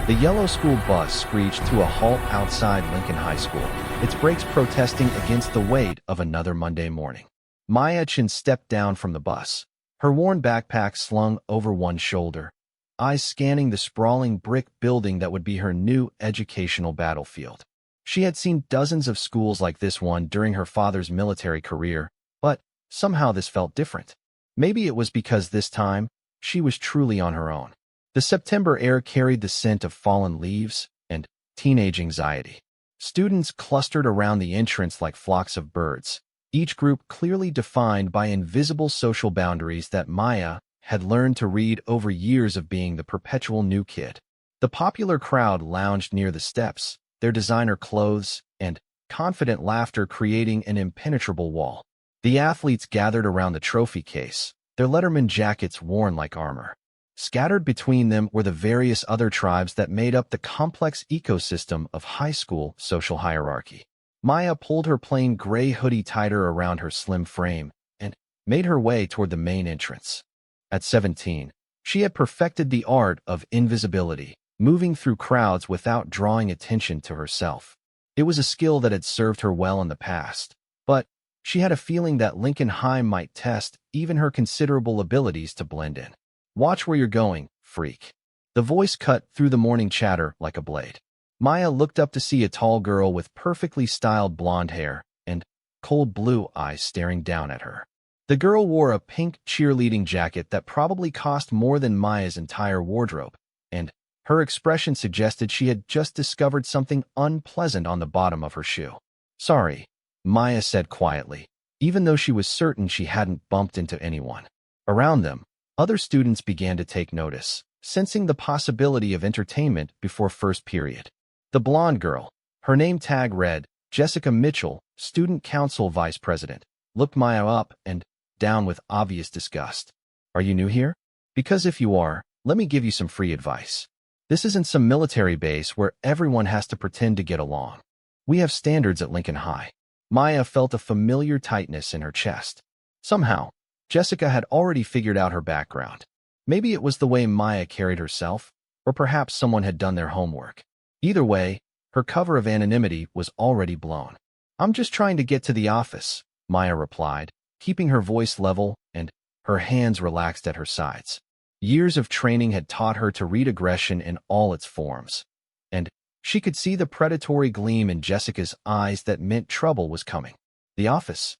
The yellow school bus screeched to a halt outside Lincoln High School, its brakes protesting against the weight of another Monday morning. Maya Chin stepped down from the bus, her worn backpack slung over one shoulder, eyes scanning the sprawling brick building that would be her new educational battlefield. She had seen dozens of schools like this one during her father's military career, but somehow this felt different. Maybe it was because this time, she was truly on her own. The September air carried the scent of fallen leaves and teenage anxiety. Students clustered around the entrance like flocks of birds, each group clearly defined by invisible social boundaries that Maya had learned to read over years of being the perpetual new kid. The popular crowd lounged near the steps, their designer clothes and confident laughter creating an impenetrable wall. The athletes gathered around the trophy case, their Letterman jackets worn like armor. Scattered between them were the various other tribes that made up the complex ecosystem of high school social hierarchy. Maya pulled her plain gray hoodie tighter around her slim frame and made her way toward the main entrance. At 17, she had perfected the art of invisibility, moving through crowds without drawing attention to herself. It was a skill that had served her well in the past, but she had a feeling that Lincoln High might test even her considerable abilities to blend in. "Watch where you're going, freak." The voice cut through the morning chatter like a blade. Maya looked up to see a tall girl with perfectly styled blonde hair and cold blue eyes staring down at her. The girl wore a pink cheerleading jacket that probably cost more than Maya's entire wardrobe, and her expression suggested she had just discovered something unpleasant on the bottom of her shoe. "Sorry," Maya said quietly, even though she was certain she hadn't bumped into anyone. Around them, other students began to take notice, sensing the possibility of entertainment before first period. The blonde girl, her name tag read Jessica Mitchell, student council vice president, looked Maya up and down with obvious disgust. "Are you new here? Because if you are, let me give you some free advice. This isn't some military base where everyone has to pretend to get along. We have standards at Lincoln High." Maya felt a familiar tightness in her chest. Somehow, Jessica had already figured out her background. Maybe it was the way Maya carried herself, or perhaps someone had done their homework. Either way, her cover of anonymity was already blown. "I'm just trying to get to the office," Maya replied, keeping her voice level and her hands relaxed at her sides. Years of training had taught her to read aggression in all its forms, and she could see the predatory gleam in Jessica's eyes that meant trouble was coming. "The office?"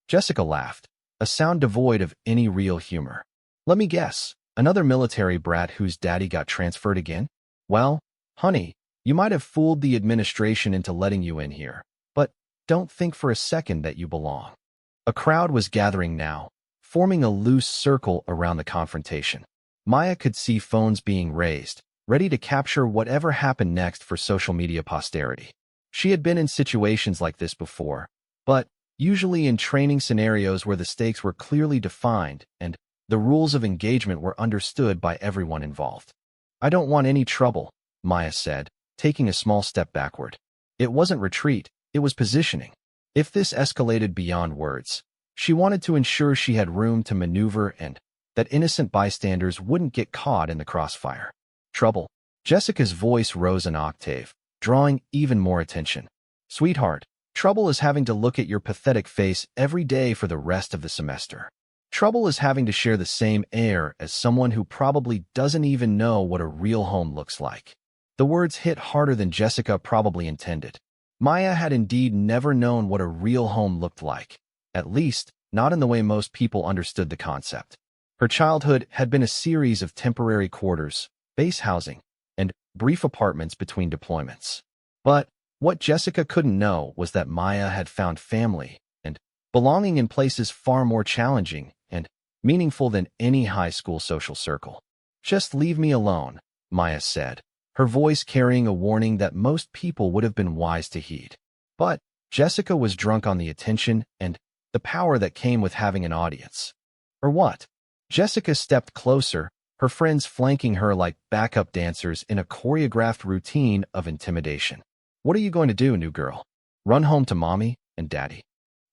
Jessica laughed, a sound devoid of any real humor. "Let me guess, another military brat whose daddy got transferred again? Well, honey, you might have fooled the administration into letting you in here, but don't think for a second that you belong." A crowd was gathering now, forming a loose circle around the confrontation. Maya could see phones being raised, ready to capture whatever happened next for social media posterity. She had been in situations like this before, but usually in training scenarios where the stakes were clearly defined and the rules of engagement were understood by everyone involved. "I don't want any trouble," Maya said, taking a small step backward. It wasn't retreat, it was positioning. If this escalated beyond words, she wanted to ensure she had room to maneuver and that innocent bystanders wouldn't get caught in the crossfire. "Trouble." Jessica's voice rose an octave, drawing even more attention. "Sweetheart, trouble is having to look at your pathetic face every day for the rest of the semester. Trouble is having to share the same air as someone who probably doesn't even know what a real home looks like." The words hit harder than Jessica probably intended. Maya had indeed never known what a real home looked like, at least not in the way most people understood the concept. Her childhood had been a series of temporary quarters, base housing, and brief apartments between deployments. But what Jessica couldn't know was that Maya had found family and belonging in places far more challenging and meaningful than any high school social circle. "Just leave me alone," Maya said, her voice carrying a warning that most people would have been wise to heed. But Jessica was drunk on the attention and the power that came with having an audience. Or what? Jessica stepped closer, her friends flanking her like backup dancers in a choreographed routine of intimidation. "What are you going to do, new girl? Run home to mommy and daddy?"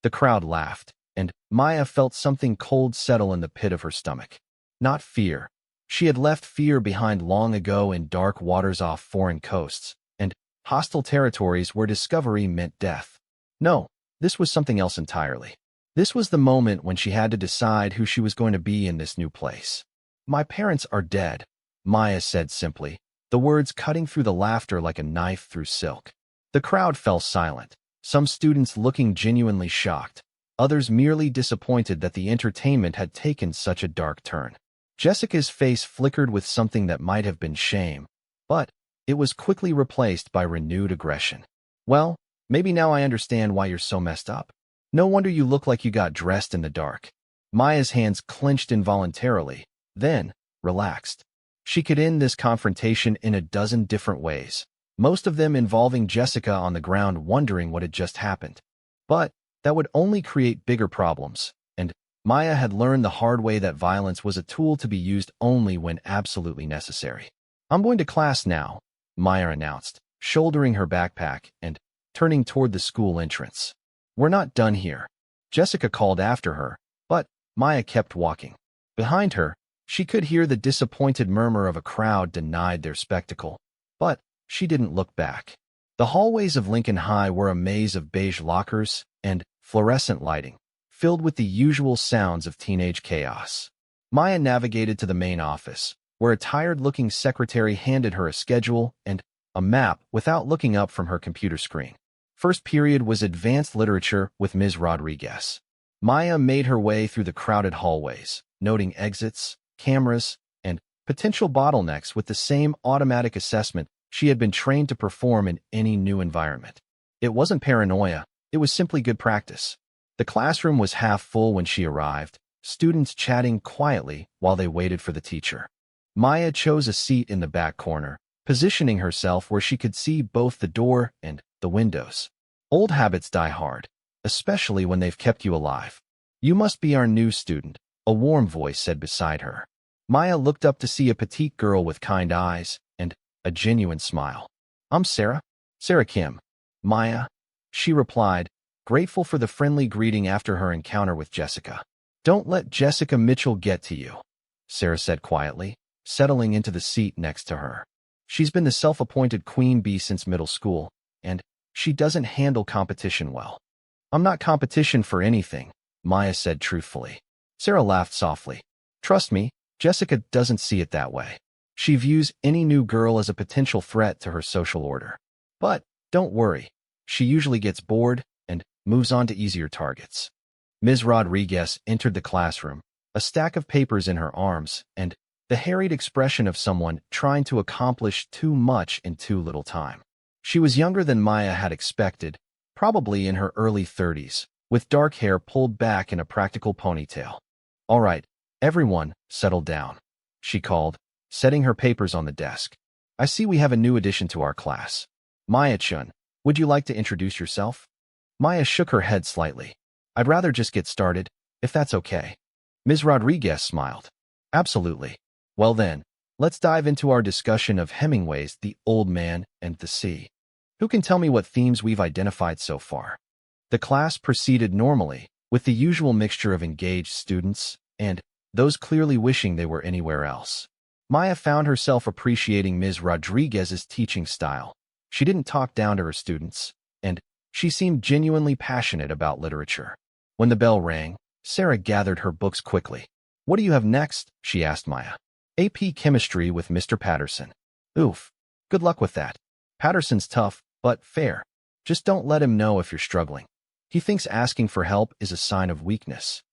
The crowd laughed, and Maya felt something cold settle in the pit of her stomach. Not fear, She had left fear behind long ago in dark waters off foreign coasts, and hostile territories where discovery meant death. No, this was something else entirely. This was the moment when she had to decide who she was going to be in this new place. My parents are dead, Maya said simply, the words cutting through the laughter like a knife through silk. The crowd fell silent, some students looking genuinely shocked, others merely disappointed that the entertainment had taken such a dark turn. Jessica's face flickered with something that might have been shame, but it was quickly replaced by renewed aggression. Well, maybe now I understand why you're so messed up. No wonder you look like you got dressed in the dark. Maya's hands clenched involuntarily, then relaxed. She could end this confrontation in a dozen different ways, most of them involving Jessica on the ground wondering what had just happened. But that would only create bigger problems, and Maya had learned the hard way that violence was a tool to be used only when absolutely necessary. I'm going to class now, Maya announced, shouldering her backpack and turning toward the school entrance. We're not done here, Jessica called after her, but Maya kept walking. Behind her, she could hear the disappointed murmur of a crowd denied their spectacle, but she didn't look back. The hallways of Lincoln High were a maze of beige lockers and fluorescent lighting, filled with the usual sounds of teenage chaos. Maya navigated to the main office, where a tired-looking secretary handed her a schedule and a map without looking up from her computer screen. First period was advanced literature with Ms. Rodriguez. Maya made her way through the crowded hallways, noting exits, cameras, and potential bottlenecks with the same automatic assessment she had been trained to perform in any new environment. It wasn't paranoia, it was simply good practice. The classroom was half full when she arrived, students chatting quietly while they waited for the teacher. Maya chose a seat in the back corner, positioning herself where she could see both the door and the windows. Old habits die hard, especially when they've kept you alive. You must be our new student, a warm voice said beside her. Maya looked up to see a petite girl with kind eyes and a genuine smile. I'm Sarah. Sarah Kim. Maya, she replied, grateful for the friendly greeting after her encounter with Jessica. Don't let Jessica Mitchell get to you, Sarah said quietly, settling into the seat next to her. She's been the self-appointed queen bee since middle school, and she doesn't handle competition well. I'm not competition for anything, Maya said truthfully. Sarah laughed softly. Trust me, Jessica doesn't see it that way. She views any new girl as a potential threat to her social order. But don't worry, she usually gets bored and moves on to easier targets. Ms. Rodriguez entered the classroom, a stack of papers in her arms, and the harried expression of someone trying to accomplish too much in too little time. She was younger than Maya had expected, probably in her early 30s, with dark hair pulled back in a practical ponytail. All right, everyone, settle down, she called, setting her papers on the desk. I see we have a new addition to our class. Maya-chun, would you like to introduce yourself? Maya shook her head slightly. I'd rather just get started, if that's okay. Ms. Rodriguez smiled. Absolutely. Well then, let's dive into our discussion of Hemingway's The Old Man and the Sea. Who can tell me what themes we've identified so far? The class proceeded normally, with the usual mixture of engaged students and those clearly wishing they were anywhere else. Maya found herself appreciating Ms. Rodriguez's teaching style. She didn't talk down to her students, and she seemed genuinely passionate about literature. When the bell rang, Sarah gathered her books quickly. What do you have next? She asked Maya. AP Chemistry with Mr. Patterson. Oof. Good luck with that. Patterson's tough, but fair. Just don't let him know if you're struggling. He thinks asking for help is a sign of weakness.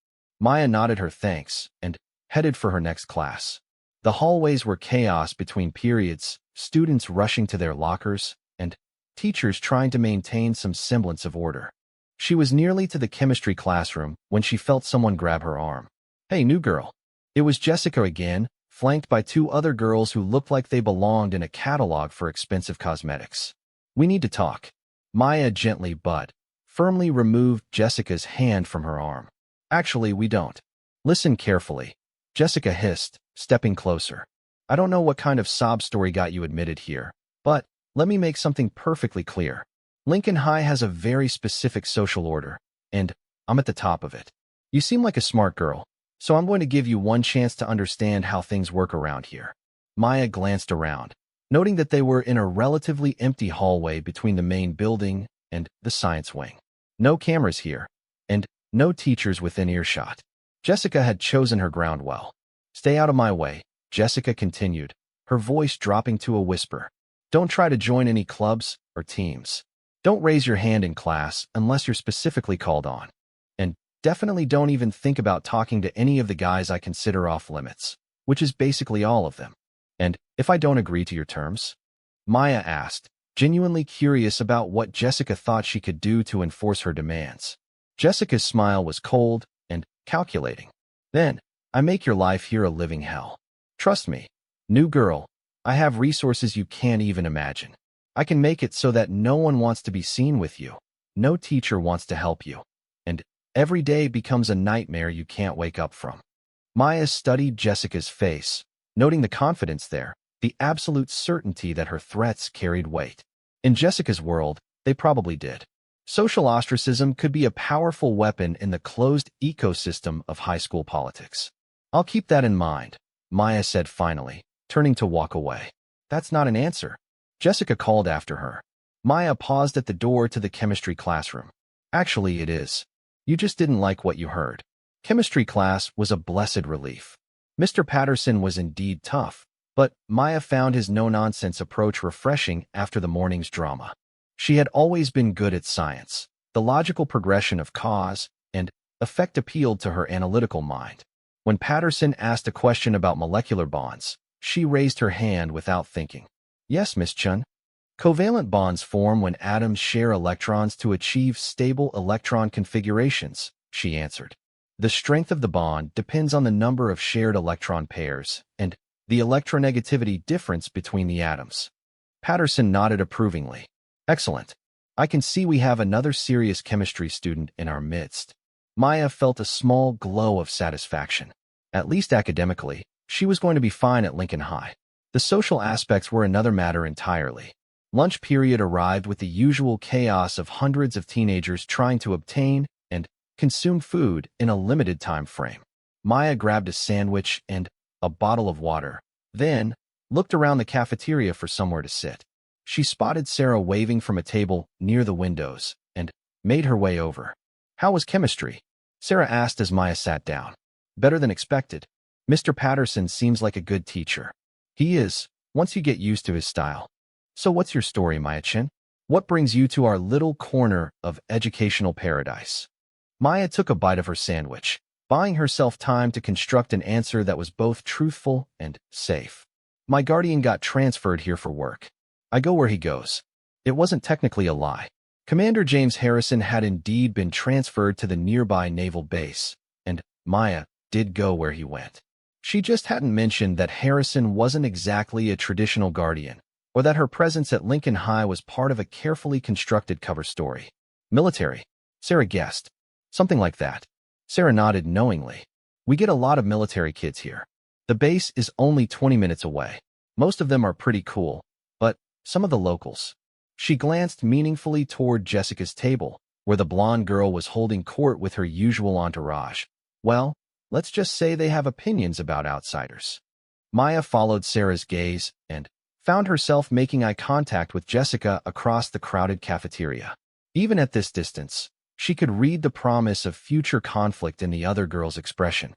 Maya nodded her thanks and headed for her next class. The hallways were chaos between periods, students rushing to their lockers, and teachers trying to maintain some semblance of order. She was nearly to the chemistry classroom when she felt someone grab her arm. Hey, new girl. It was Jessica again, flanked by two other girls who looked like they belonged in a catalog for expensive cosmetics. We need to talk. Maya gently but firmly removed Jessica's hand from her arm. Actually, we don't. Listen carefully, Jessica hissed, stepping closer. I don't know what kind of sob story got you admitted here, but let me make something perfectly clear. Lincoln High has a very specific social order, and I'm at the top of it. You seem like a smart girl, So I'm going to give you one chance to understand how things work around here. Maya glanced around, noting that they were in a relatively empty hallway between the main building and the science wing. No cameras here, and no teachers within earshot. Jessica had chosen her ground well. Stay out of my way, Jessica continued, her voice dropping to a whisper. Don't try to join any clubs or teams. Don't raise your hand in class unless you're specifically called on. And definitely don't even think about talking to any of the guys I consider off limits, which is basically all of them. And if I don't agree to your terms? Maya asked, genuinely curious about what Jessica thought she could do to enforce her demands. Jessica's smile was cold and calculating. Then, I make your life here a living hell. Trust me, new girl, I have resources you can't even imagine. I can make it so that no one wants to be seen with you. No teacher wants to help you. And every day becomes a nightmare you can't wake up from. Maya studied Jessica's face, noting the confidence there, the absolute certainty that her threats carried weight. In Jessica's world, they probably did. Social ostracism could be a powerful weapon in the closed ecosystem of high school politics. I'll keep that in mind, Maya said finally, turning to walk away. That's not an answer, Jessica called after her. Maya paused at the door to the chemistry classroom. Actually, it is. You just didn't like what you heard. Chemistry class was a blessed relief. Mr. Patterson was indeed tough, but Maya found his no-nonsense approach refreshing after the morning's drama. She had always been good at science. The logical progression of cause and effect appealed to her analytical mind. When Patterson asked a question about molecular bonds, she raised her hand without thinking. Yes, Miss Chun. Covalent bonds form when atoms share electrons to achieve stable electron configurations, she answered. The strength of the bond depends on the number of shared electron pairs and the electronegativity difference between the atoms. Patterson nodded approvingly. Excellent. I can see we have another serious chemistry student in our midst. Maya felt a small glow of satisfaction. At least academically, she was going to be fine at Lincoln High. The social aspects were another matter entirely. Lunch period arrived with the usual chaos of hundreds of teenagers trying to obtain and consume food in a limited time frame. Maya grabbed a sandwich and a bottle of water, then looked around the cafeteria for somewhere to sit. She spotted Sarah waving from a table near the windows and made her way over. How was chemistry? Sarah asked as Maya sat down. Better than expected. Mr. Patterson seems like a good teacher. He is, once you get used to his style. So what's your story, Maya-chan? What brings you to our little corner of educational paradise? Maya took a bite of her sandwich, buying herself time to construct an answer that was both truthful and safe. My guardian got transferred here for work. I go where he goes. It wasn't technically a lie. Commander James Harrison had indeed been transferred to the nearby naval base, and Maya did go where he went. She just hadn't mentioned that Harrison wasn't exactly a traditional guardian, or that her presence at Lincoln High was part of a carefully constructed cover story. Military, Sarah guessed. Something like that. Sarah nodded knowingly. We get a lot of military kids here. The base is only 20 minutes away. Most of them are pretty cool, but some of the locals. She glanced meaningfully toward Jessica's table, where the blonde girl was holding court with her usual entourage. Well, let's just say they have opinions about outsiders. Maya followed Sarah's gaze and found herself making eye contact with Jessica across the crowded cafeteria. Even at this distance, she could read the promise of future conflict in the other girl's expression.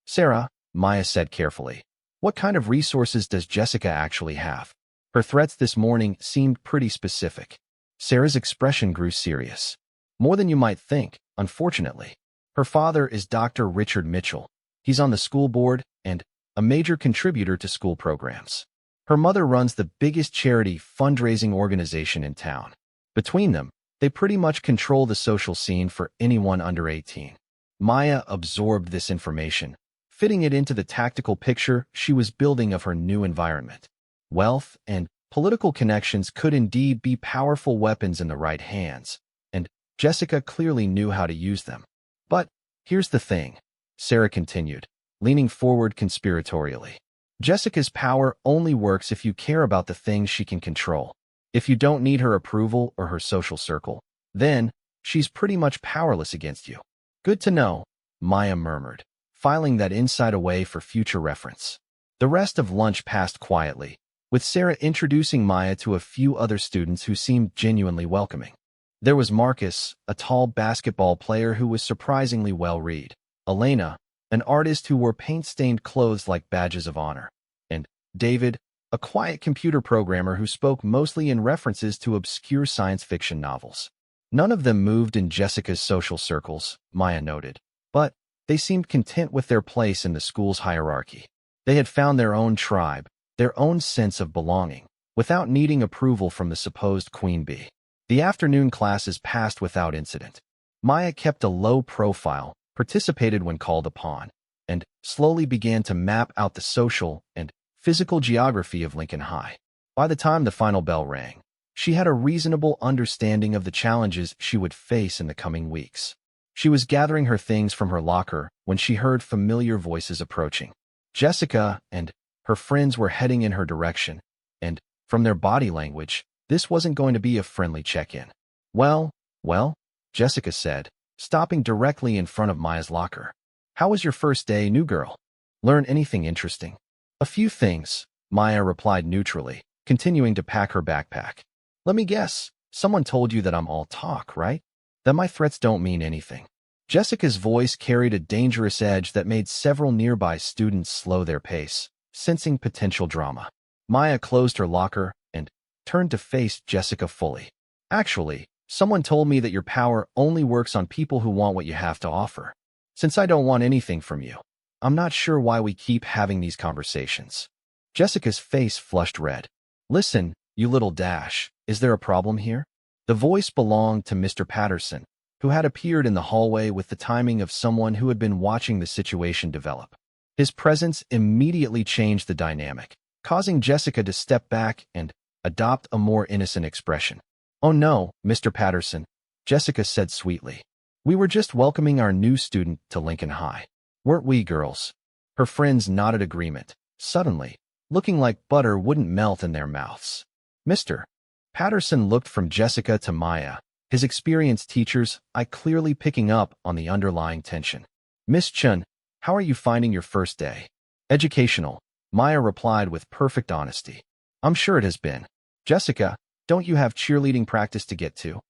Sarah, Maya said carefully, what kind of resources does Jessica actually have? Her threats this morning seemed pretty specific. Sarah's expression grew serious. More than you might think, unfortunately. Her father is Dr. Richard Mitchell. He's on the school board and a major contributor to school programs. Her mother runs the biggest charity fundraising organization in town. Between them, they pretty much control the social scene for anyone under 18. Maya absorbed this information, fitting it into the tactical picture she was building of her new environment. Wealth and political connections could indeed be powerful weapons in the right hands, and Jessica clearly knew how to use them. But here's the thing, Sarah continued, leaning forward conspiratorially. Jessica's power only works if you care about the things she can control. If you don't need her approval or her social circle, then she's pretty much powerless against you. Good to know, Maya murmured, filing that insight away for future reference. The rest of lunch passed quietly, with Sarah introducing Maya to a few other students who seemed genuinely welcoming. There was Marcus, a tall basketball player who was surprisingly well-read, Elena, an artist who wore paint-stained clothes like badges of honor, and David, a quiet computer programmer who spoke mostly in references to obscure science fiction novels. None of them moved in Jessica's social circles, Maya noted, but they seemed content with their place in the school's hierarchy. They had found their own tribe, their own sense of belonging, without needing approval from the supposed queen bee. The afternoon classes passed without incident. Maya kept a low profile, participated when called upon, and slowly began to map out the social and physical geography of Lincoln High. By the time the final bell rang, she had a reasonable understanding of the challenges she would face in the coming weeks. She was gathering her things from her locker when she heard familiar voices approaching. Jessica and her friends were heading in her direction, and, from their body language, this wasn't going to be a friendly check-in. Well, Jessica said, stopping directly in front of Maya's locker. How was your first day, new girl? Learn anything interesting? A few things, Maya replied neutrally, continuing to pack her backpack. Let me guess, someone told you that I'm all talk, right? That my threats don't mean anything. Jessica's voice carried a dangerous edge that made several nearby students slow their pace, sensing potential drama. Maya closed her locker and turned to face Jessica fully. Actually, someone told me that your power only works on people who want what you have to offer. Since I don't want anything from you, I'm not sure why we keep having these conversations. Jessica's face flushed red. Listen, you little dash, is there a problem here? The voice belonged to Mr. Patterson, who had appeared in the hallway with the timing of someone who had been watching the situation develop. His presence immediately changed the dynamic, causing Jessica to step back and adopt a more innocent expression. Oh no, Mr. Patterson, Jessica said sweetly. We were just welcoming our new student to Lincoln High. Weren't we, girls? Her friends nodded agreement, suddenly, looking like butter wouldn't melt in their mouths. Mr. Patterson looked from Jessica to Maya, his experienced teacher's eye clearly picking up on the underlying tension. Miss Chun, how are you finding your first day? Educational, Maya replied with perfect honesty. I'm sure it has been. Jessica, don't you have cheerleading practice to get to?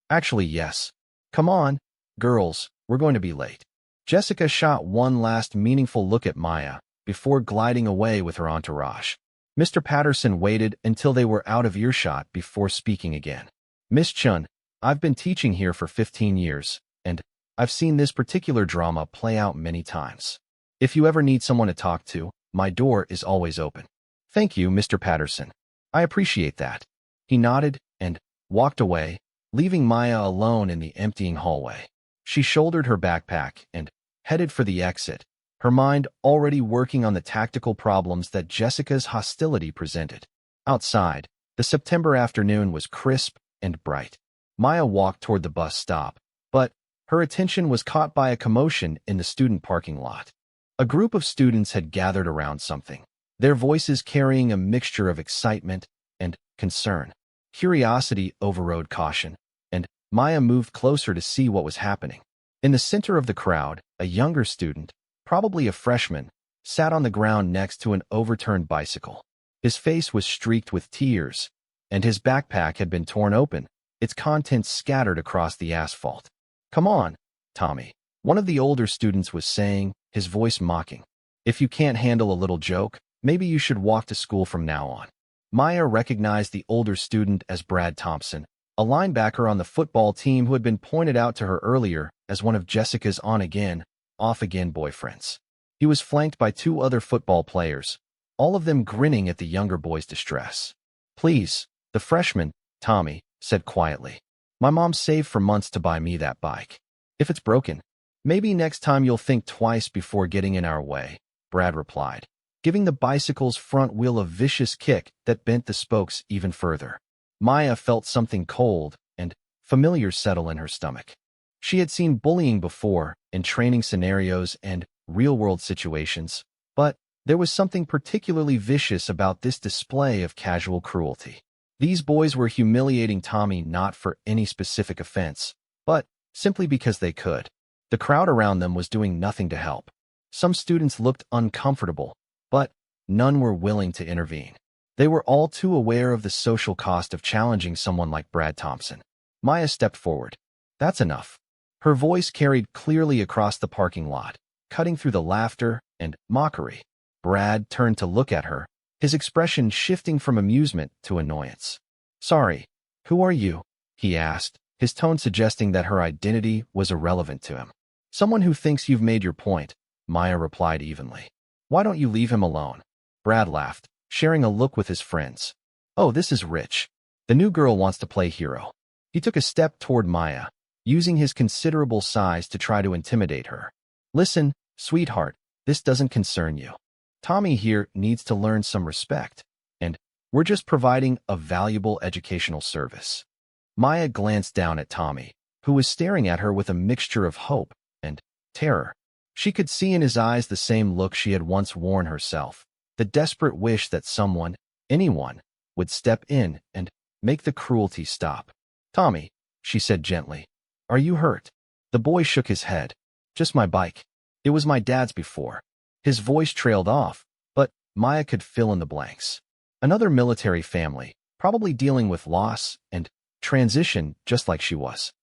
Actually, yes. Come on, girls, we're going to be late. Jessica shot one last meaningful look at Maya before gliding away with her entourage. Mr. Patterson waited until they were out of earshot before speaking again. Miss Chun, I've been teaching here for 15 years, and I've seen this particular drama play out many times. If you ever need someone to talk to, my door is always open. Thank you, Mr. Patterson. I appreciate that. He nodded and walked away, leaving Maya alone in the emptying hallway. She shouldered her backpack and headed for the exit, her mind already working on the tactical problems that Jessica's hostility presented. Outside, the September afternoon was crisp and bright. Maya walked toward the bus stop, but her attention was caught by a commotion in the student parking lot. A group of students had gathered around something, their voices carrying a mixture of excitement and concern. Curiosity overrode caution, and Maya moved closer to see what was happening. In the center of the crowd, a younger student, probably a freshman, sat on the ground next to an overturned bicycle. His face was streaked with tears, and his backpack had been torn open, its contents scattered across the asphalt. Come on, Tommy, one of the older students was saying, his voice mocking. If you can't handle a little joke, maybe you should walk to school from now on. Maya recognized the older student as Brad Thompson, a linebacker on the football team who had been pointed out to her earlier as one of Jessica's on-again, off-again boyfriends. He was flanked by two other football players, all of them grinning at the younger boy's distress. Please, the freshman, Tommy, said quietly. My mom saved for months to buy me that bike. If it's broken, maybe next time you'll think twice before getting in our way, Brad replied, giving the bicycle's front wheel a vicious kick that bent the spokes even further. Maya felt something cold and familiar settle in her stomach. She had seen bullying before, in training scenarios and real-world situations, but there was something particularly vicious about this display of casual cruelty. These boys were humiliating Tommy not for any specific offense, but simply because they could. The crowd around them was doing nothing to help. Some students looked uncomfortable, but none were willing to intervene. They were all too aware of the social cost of challenging someone like Brad Thompson. Maya stepped forward. That's enough. Her voice carried clearly across the parking lot, cutting through the laughter and mockery. Brad turned to look at her, his expression shifting from amusement to annoyance. Sorry, who are you? He asked, his tone suggesting that her identity was irrelevant to him. Someone who thinks you've made your point, Maya replied evenly. Why don't you leave him alone? Brad laughed, sharing a look with his friends. Oh, this is rich. The new girl wants to play hero. He took a step toward Maya, using his considerable size to try to intimidate her. Listen, sweetheart, this doesn't concern you. Tommy here needs to learn some respect, and we're just providing a valuable educational service. Maya glanced down at Tommy, who was staring at her with a mixture of hope and terror. She could see in his eyes the same look she had once worn herself, the desperate wish that someone, anyone, would step in and make the cruelty stop. Tommy, she said gently, are you hurt? The boy shook his head. Just my bike. It was my dad's before. His voice trailed off, but Maya could fill in the blanks. Another military family, probably dealing with loss and transition just like she was.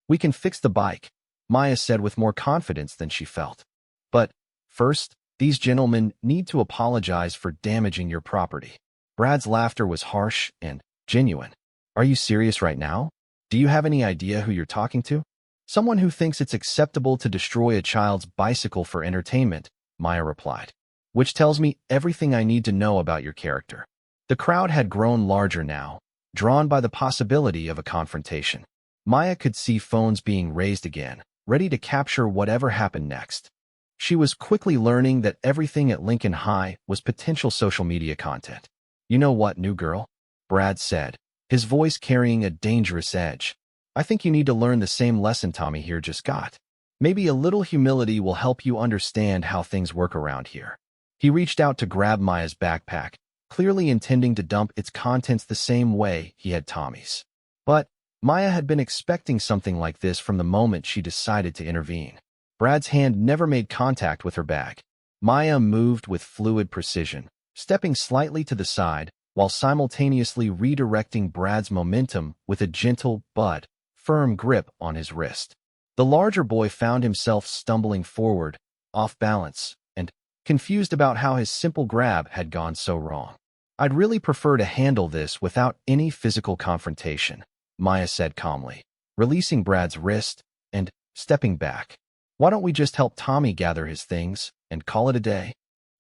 We can fix the bike, Maya said with more confidence than she felt. But first, these gentlemen need to apologize for damaging your property. Brad's laughter was harsh and genuine. Are you serious right now? Do you have any idea who you're talking to? Someone who thinks it's acceptable to destroy a child's bicycle for entertainment, Maya replied. Which tells me everything I need to know about your character. The crowd had grown larger now, drawn by the possibility of a confrontation. Maya could see phones being raised again, ready to capture whatever happened next. She was quickly learning that everything at Lincoln High was potential social media content. You know what, new girl? Brad said, his voice carrying a dangerous edge. I think you need to learn the same lesson Tommy here just got. Maybe a little humility will help you understand how things work around here. He reached out to grab Maya's backpack, clearly intending to dump its contents the same way he had Tommy's. But Maya had been expecting something like this from the moment she decided to intervene. Brad's hand never made contact with her bag. Maya moved with fluid precision, stepping slightly to the side while simultaneously redirecting Brad's momentum with a gentle but firm grip on his wrist. The larger boy found himself stumbling forward, off balance, and confused about how his simple grab had gone so wrong. I'd really prefer to handle this without any physical confrontation, Maya said calmly, releasing Brad's wrist and stepping back. Why don't we just help Tommy gather his things and call it a day?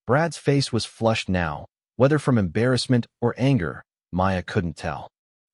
Brad's face was flushed now, whether from embarrassment or anger, Maya couldn't tell.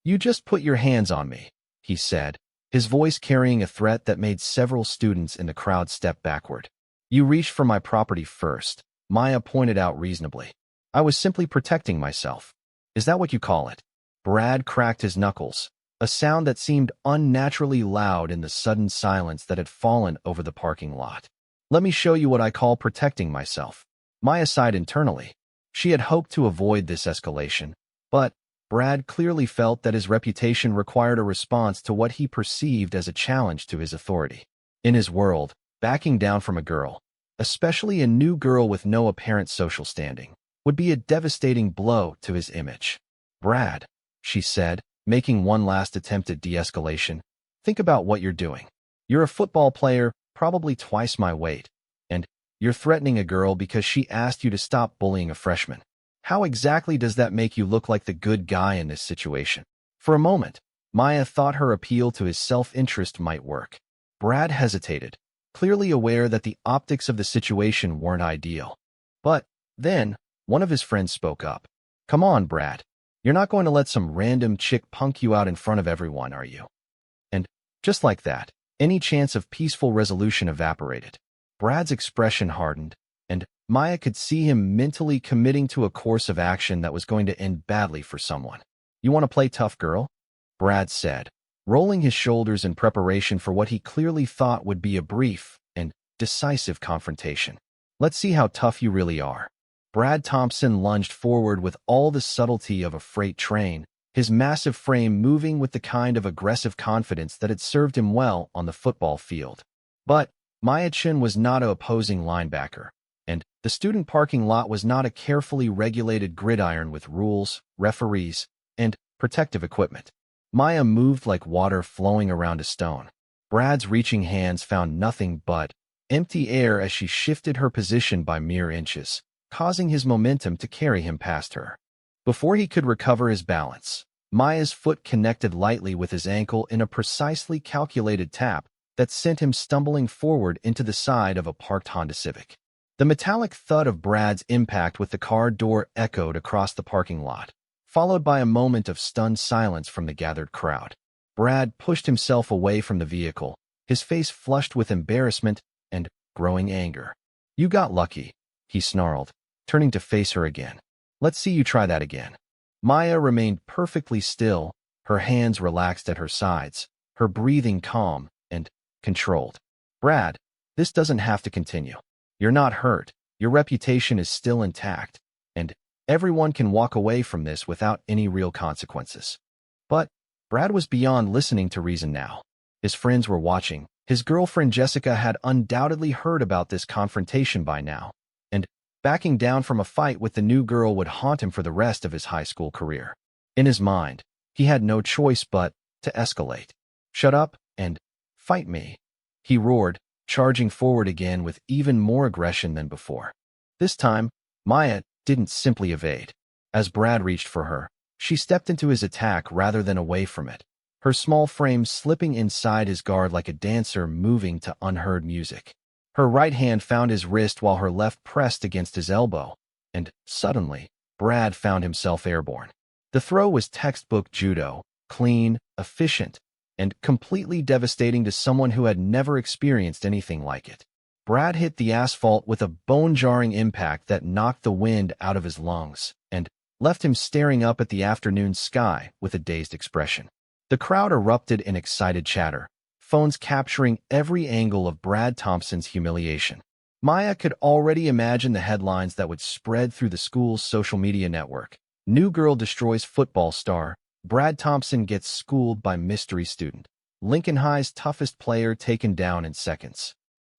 You just put your hands on me, he said, his voice carrying a threat that made several students in the crowd step backward. You reached for my property first, Maya pointed out reasonably. I was simply protecting myself. Is that what you call it? Brad cracked his knuckles, a sound that seemed unnaturally loud in the sudden silence that had fallen over the parking lot. Let me show you what I call protecting myself. Maya sighed internally. She had hoped to avoid this escalation, but Brad clearly felt that his reputation required a response to what he perceived as a challenge to his authority. In his world, backing down from a girl, especially a new girl with no apparent social standing, would be a devastating blow to his image. Brad, she said, making one last attempt at de-escalation, think about what you're doing. You're a football player, probably twice my weight, and you're threatening a girl because she asked you to stop bullying a freshman. How exactly does that make you look like the good guy in this situation? For a moment, Maya thought her appeal to his self-interest might work. Brad hesitated, clearly aware that the optics of the situation weren't ideal. But then, one of his friends spoke up. Come on, Brad. You're not going to let some random chick punk you out in front of everyone, are you? And just like that, any chance of peaceful resolution evaporated. Brad's expression hardened, and Maya could see him mentally committing to a course of action that was going to end badly for someone. You want to play tough girl? Brad said, rolling his shoulders in preparation for what he clearly thought would be a brief and decisive confrontation. Let's see how tough you really are. Brad Thompson lunged forward with all the subtlety of a freight train, his massive frame moving with the kind of aggressive confidence that had served him well on the football field. But Maya Chin was not an opposing linebacker, The student parking lot was not a carefully regulated gridiron with rules, referees, and protective equipment. Maya moved like water flowing around a stone. Brad's reaching hands found nothing but empty air as she shifted her position by mere inches, causing his momentum to carry him past her. Before he could recover his balance, Maya's foot connected lightly with his ankle in a precisely calculated tap that sent him stumbling forward into the side of a parked Honda Civic. The metallic thud of Brad's impact with the car door echoed across the parking lot, followed by a moment of stunned silence from the gathered crowd. Brad pushed himself away from the vehicle, his face flushed with embarrassment and growing anger. "You got lucky," he snarled, turning to face her again. "Let's see you try that again." Maya remained perfectly still, her hands relaxed at her sides, her breathing calm and controlled. "Brad, this doesn't have to continue. You're not hurt, your reputation is still intact, and everyone can walk away from this without any real consequences." But Brad was beyond listening to reason now. His friends were watching. His girlfriend Jessica had undoubtedly heard about this confrontation by now, and backing down from a fight with the new girl would haunt him for the rest of his high school career. In his mind, he had no choice but to escalate. "Shut up and fight me," he roared, charging forward again with even more aggression than before. This time, Maya didn't simply evade. As Brad reached for her, she stepped into his attack rather than away from it, her small frame slipping inside his guard like a dancer moving to unheard music. Her right hand found his wrist while her left pressed against his elbow, and suddenly, Brad found himself airborne. The throw was textbook judo, clean, efficient, and completely devastating to someone who had never experienced anything like it. Brad hit the asphalt with a bone-jarring impact that knocked the wind out of his lungs and left him staring up at the afternoon sky with a dazed expression. The crowd erupted in excited chatter, phones capturing every angle of Brad Thompson's humiliation. Maya could already imagine the headlines that would spread through the school's social media network. "New girl destroys football star. Brad Thompson gets schooled by mystery student. Lincoln High's toughest player taken down in seconds."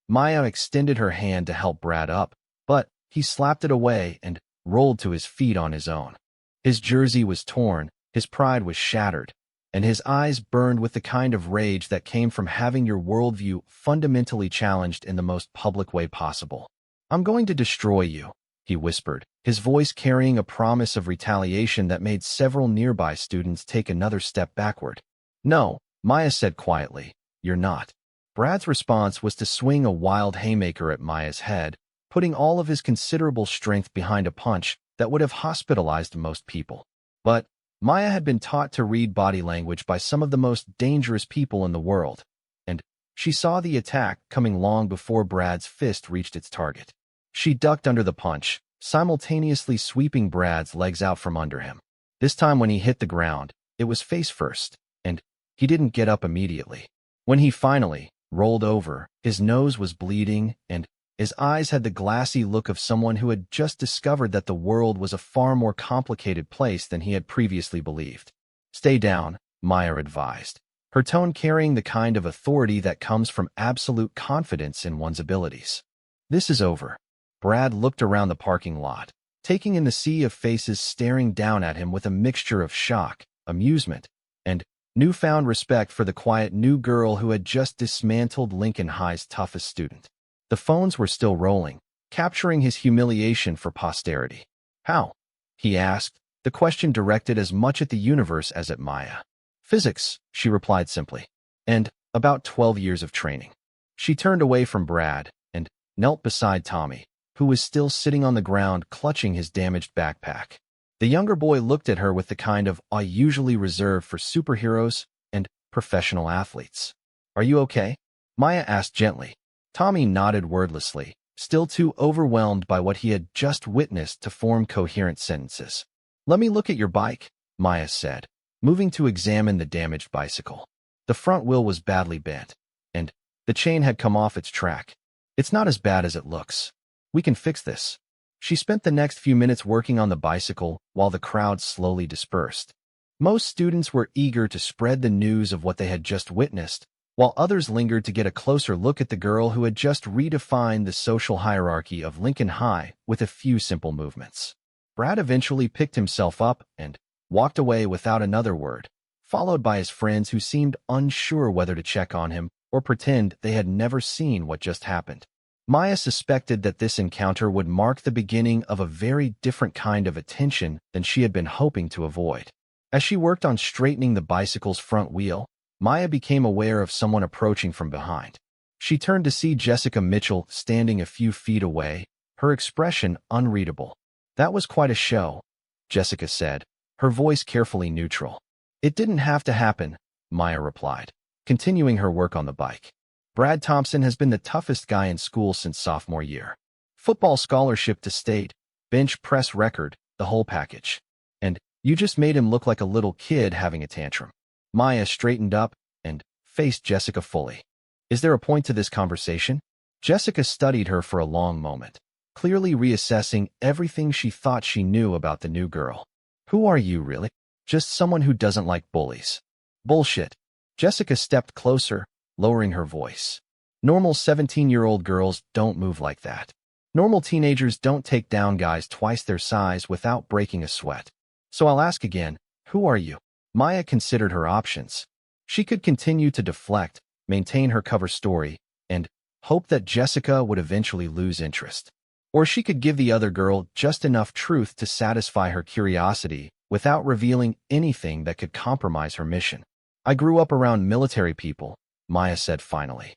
Maya extended her hand to help Brad up, but he slapped it away and rolled to his feet on his own. His jersey was torn, his pride was shattered, and his eyes burned with the kind of rage that came from having your worldview fundamentally challenged in the most public way possible. "I'm going to destroy you," he whispered, his voice carrying a promise of retaliation that made several nearby students take another step backward. "No," Maya said quietly, "you're not." Brad's response was to swing a wild haymaker at Maya's head, putting all of his considerable strength behind a punch that would have hospitalized most people. But Maya had been taught to read body language by some of the most dangerous people in the world, and she saw the attack coming long before Brad's fist reached its target. She ducked under the punch, simultaneously sweeping Brad's legs out from under him. This time when he hit the ground, it was face first, and he didn't get up immediately. When he finally rolled over, his nose was bleeding, and his eyes had the glassy look of someone who had just discovered that the world was a far more complicated place than he had previously believed. "Stay down," Maya advised, her tone carrying the kind of authority that comes from absolute confidence in one's abilities. "This is over." Brad looked around the parking lot, taking in the sea of faces staring down at him with a mixture of shock, amusement, and newfound respect for the quiet new girl who had just dismantled Lincoln High's toughest student. The phones were still rolling, capturing his humiliation for posterity. "How?" he asked, the question directed as much at the universe as at Maya. "Physics," she replied simply, "and about 12 years of training." She turned away from Brad and knelt beside Tommy, who was still sitting on the ground clutching his damaged backpack. The younger boy looked at her with the kind of awe usually reserved for superheroes and professional athletes. "Are you okay?" Maya asked gently. Tommy nodded wordlessly, still too overwhelmed by what he had just witnessed to form coherent sentences. "Let me look at your bike," Maya said, moving to examine the damaged bicycle. The front wheel was badly bent, and the chain had come off its track. "It's not as bad as it looks. We can fix this." She spent the next few minutes working on the bicycle while the crowd slowly dispersed. Most students were eager to spread the news of what they had just witnessed, while others lingered to get a closer look at the girl who had just redefined the social hierarchy of Lincoln High with a few simple movements. Brad eventually picked himself up and walked away without another word, followed by his friends who seemed unsure whether to check on him or pretend they had never seen what just happened. Maya suspected that this encounter would mark the beginning of a very different kind of attention than she had been hoping to avoid. As she worked on straightening the bicycle's front wheel, Maya became aware of someone approaching from behind. She turned to see Jessica Mitchell standing a few feet away, her expression unreadable. "That was quite a show," Jessica said, her voice carefully neutral. "It didn't have to happen," Maya replied, continuing her work on the bike. "Brad Thompson has been the toughest guy in school since sophomore year. Football scholarship to state, bench press record, the whole package. And you just made him look like a little kid having a tantrum." Maya straightened up and faced Jessica fully. "Is there a point to this conversation?" Jessica studied her for a long moment, clearly reassessing everything she thought she knew about the new girl. "Who are you, really? Just someone who doesn't like bullies." "Bullshit." Jessica stepped closer, lowering her voice. "Normal 17-year-old girls don't move like that. Normal teenagers don't take down guys twice their size without breaking a sweat. So I'll ask again, who are you?" Maya considered her options. She could continue to deflect, maintain her cover story, and hope that Jessica would eventually lose interest. Or she could give the other girl just enough truth to satisfy her curiosity without revealing anything that could compromise her mission. "I grew up around military people," Maya said finally.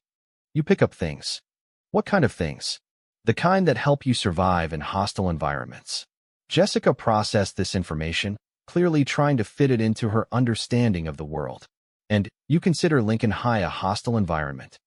"You pick up things." "What kind of things?" "The kind that help you survive in hostile environments." Jessica processed this information, clearly trying to fit it into her understanding of the world. "And you consider Lincoln High a hostile environment?"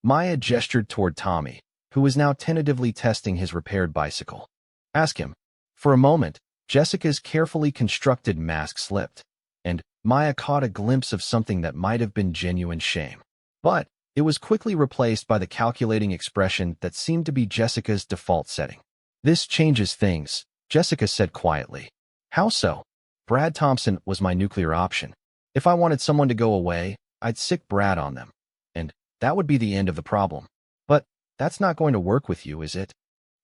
Maya gestured toward Tommy, who was now tentatively testing his repaired bicycle. "Ask him." For a moment, Jessica's carefully constructed mask slipped, and Maya caught a glimpse of something that might have been genuine shame. But it was quickly replaced by the calculating expression that seemed to be Jessica's default setting. "This changes things," Jessica said quietly. "How so?" "Brad Thompson was my nuclear option. If I wanted someone to go away, I'd sick Brad on them. And that would be the end of the problem. But that's not going to work with you, is it?"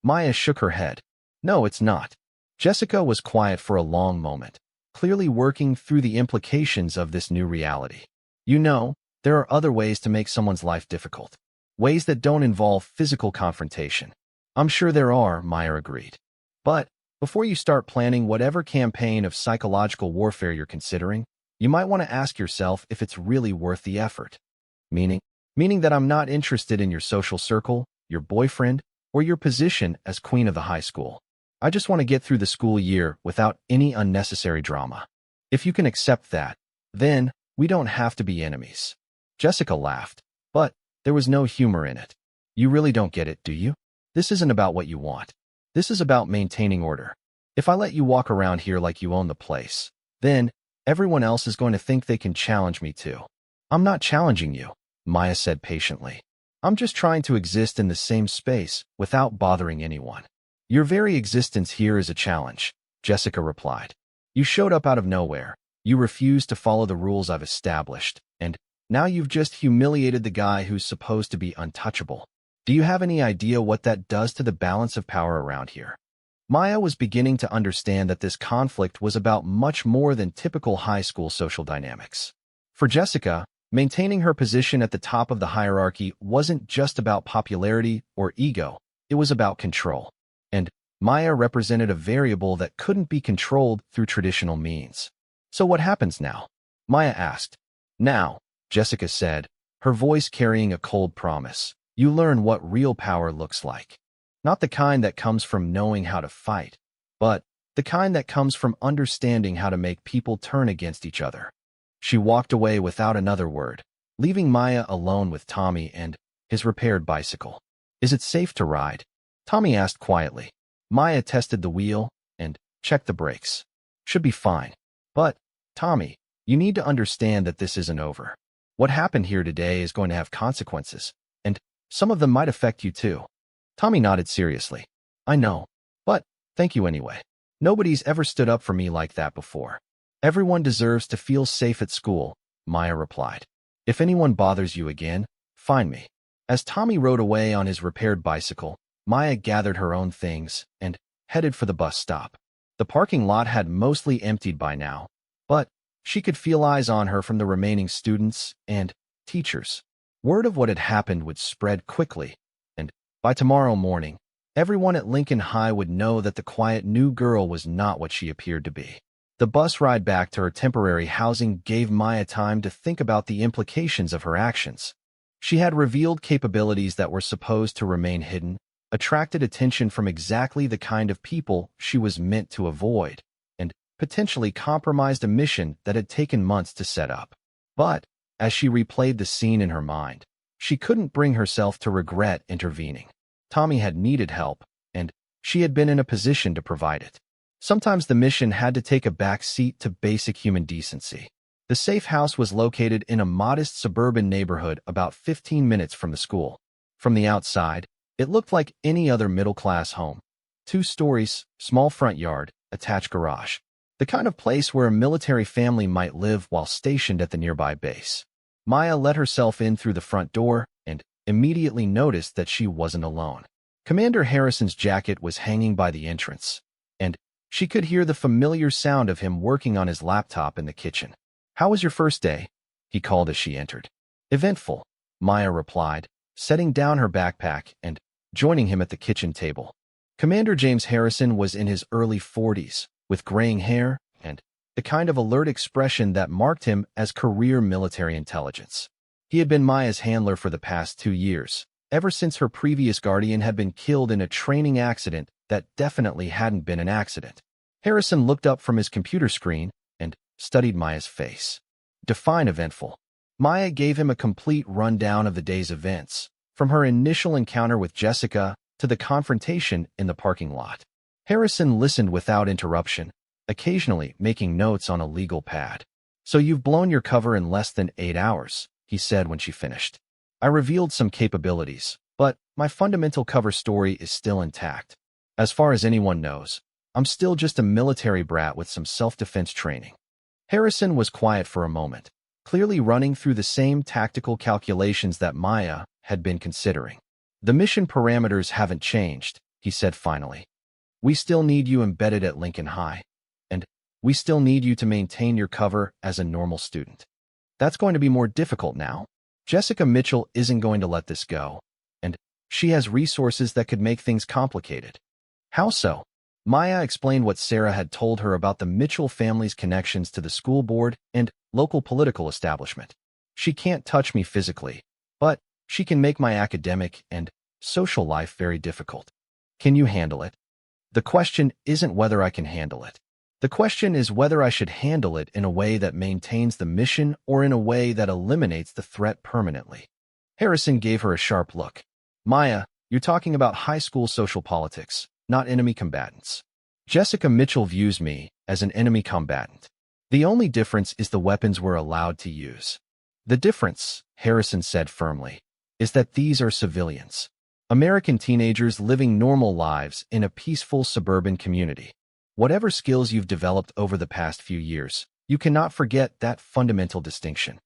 Maya shook her head. "No, it's not." Jessica was quiet for a long moment, clearly working through the implications of this new reality. "You know, there are other ways to make someone's life difficult. Ways that don't involve physical confrontation." "I'm sure there are," Maya agreed. "But before you start planning whatever campaign of psychological warfare you're considering, you might want to ask yourself if it's really worth the effort." Meaning? Meaning that I'm not interested in your social circle, your boyfriend, or your position as queen of the high school. I just want to get through the school year without any unnecessary drama. If you can accept that, then we don't have to be enemies." Jessica laughed, but there was no humor in it. "You really don't get it, do you? This isn't about what you want. This is about maintaining order. If I let you walk around here like you own the place, then everyone else is going to think they can challenge me too." "I'm not challenging you," Maya said patiently. "I'm just trying to exist in the same space without bothering anyone." "Your very existence here is a challenge," Jessica replied. "You showed up out of nowhere. You refused to follow the rules I've established, and now you've just humiliated the guy who's supposed to be untouchable. Do you have any idea what that does to the balance of power around here?" Maya was beginning to understand that this conflict was about much more than typical high school social dynamics. For Jessica, maintaining her position at the top of the hierarchy wasn't just about popularity or ego, it was about control. And Maya represented a variable that couldn't be controlled through traditional means. "So what happens now?" Maya asked. "Now," Jessica said, her voice carrying a cold promise, "you learn what real power looks like. Not the kind that comes from knowing how to fight, but the kind that comes from understanding how to make people turn against each other." She walked away without another word, leaving Maya alone with Tommy and his repaired bicycle. "Is it safe to ride?" Tommy asked quietly. Maya tested the wheel and checked the brakes. "Should be fine. But, Tommy, you need to understand that this isn't over. What happened here today is going to have consequences, and some of them might affect you too." Tommy nodded seriously. "I know. But thank you anyway. Nobody's ever stood up for me like that before." "Everyone deserves to feel safe at school," Maya replied. If anyone bothers you again, find me. As Tommy rode away on his repaired bicycle, Maya gathered her own things and headed for the bus stop. The parking lot had mostly emptied by now, but she could feel eyes on her from the remaining students and teachers. Word of what had happened would spread quickly, and by tomorrow morning, everyone at Lincoln High would know that the quiet new girl was not what she appeared to be. The bus ride back to her temporary housing gave Maya time to think about the implications of her actions. She had revealed capabilities that were supposed to remain hidden, attracted attention from exactly the kind of people she was meant to avoid, and potentially compromised a mission that had taken months to set up. But, as she replayed the scene in her mind, she couldn't bring herself to regret intervening. Tommy had needed help, and she had been in a position to provide it. Sometimes the mission had to take a back seat to basic human decency. The safe house was located in a modest suburban neighborhood about 15 minutes from the school. From the outside, it looked like any other middle-class home. 2 stories, small front yard, attached garage. The kind of place where a military family might live while stationed at the nearby base. Maya let herself in through the front door and immediately noticed that she wasn't alone. Commander Harrison's jacket was hanging by the entrance, and she could hear the familiar sound of him working on his laptop in the kitchen. "How was your first day?" he called as she entered. "Eventful," Maya replied, setting down her backpack and joining him at the kitchen table. Commander James Harrison was in his early 40s, with graying hair and the kind of alert expression that marked him as career military intelligence. He had been Maya's handler for the past 2 years, ever since her previous guardian had been killed in a training accident that definitely hadn't been an accident. Harrison looked up from his computer screen and studied Maya's face. "Define eventful." Maya gave him a complete rundown of the day's events, from her initial encounter with Jessica to the confrontation in the parking lot. Harrison listened without interruption, occasionally making notes on a legal pad. "So you've blown your cover in less than 8 hours, he said when she finished. "I revealed some capabilities, but my fundamental cover story is still intact. As far as anyone knows, I'm still just a military brat with some self-defense training." Harrison was quiet for a moment, clearly running through the same tactical calculations that Maya had been considering. "The mission parameters haven't changed," he said finally. "We still need you embedded at Lincoln High, and we still need you to maintain your cover as a normal student. That's going to be more difficult now. Jessica Mitchell isn't going to let this go, and she has resources that could make things complicated." "How so?" Maya explained what Sarah had told her about the Mitchell family's connections to the school board and local political establishment. "She can't touch me physically, but she can make my academic and social life very difficult. Can you handle it?" "The question isn't whether I can handle it. The question is whether I should handle it in a way that maintains the mission or in a way that eliminates the threat permanently." Harrison gave her a sharp look. "Maya, you're talking about high school social politics, not enemy combatants. Jessica Mitchell views me as an enemy combatant. The only difference is the weapons we're allowed to use." "The difference," Harrison said firmly, "is that these are civilians. American teenagers living normal lives in a peaceful suburban community. Whatever skills you've developed over the past few years, you cannot forget that fundamental distinction."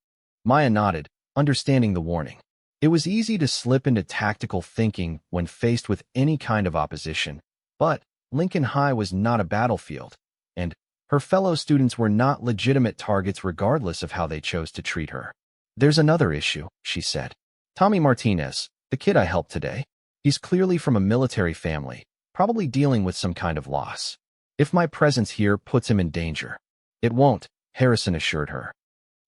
Maya nodded, understanding the warning. It was easy to slip into tactical thinking when faced with any kind of opposition, but Lincoln High was not a battlefield, and her fellow students were not legitimate targets regardless of how they chose to treat her. "There's another issue," she said. "Tommy Martinez, the kid I helped today, he's clearly from a military family, probably dealing with some kind of loss. If my presence here puts him in danger." "It won't," Harrison assured her.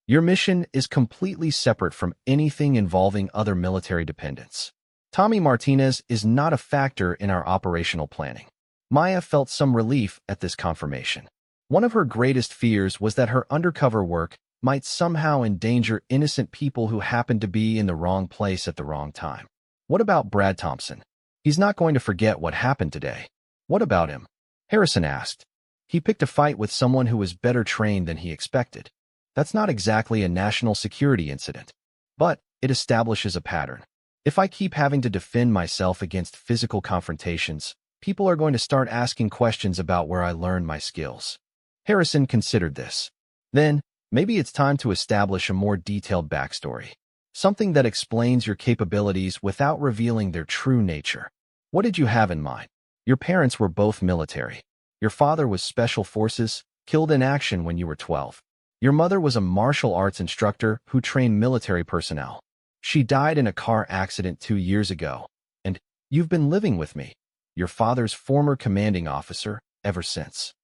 "Your mission is completely separate from anything involving other military dependents. Tommy Martinez is not a factor in our operational planning." Maya felt some relief at this confirmation. One of her greatest fears was that her undercover work might somehow endanger innocent people who happened to be in the wrong place at the wrong time. "What about Brad Thompson? He's not going to forget what happened today." "What about him?" Harrison asked. "He picked a fight with someone who was better trained than he expected. That's not exactly a national security incident, but it establishes a pattern. If I keep having to defend myself against physical confrontations, people are going to start asking questions about where I learned my skills." Harrison considered this. Then, Maybe it's time to establish a more detailed backstory. Something that explains your capabilities without revealing their true nature. What did you have in mind? Your parents were both military. Your father was special forces, killed in action when you were 12. Your mother was a martial arts instructor who trained military personnel. She died in a car accident 2 years ago. And you've been living with me, your father's former commanding officer, ever since.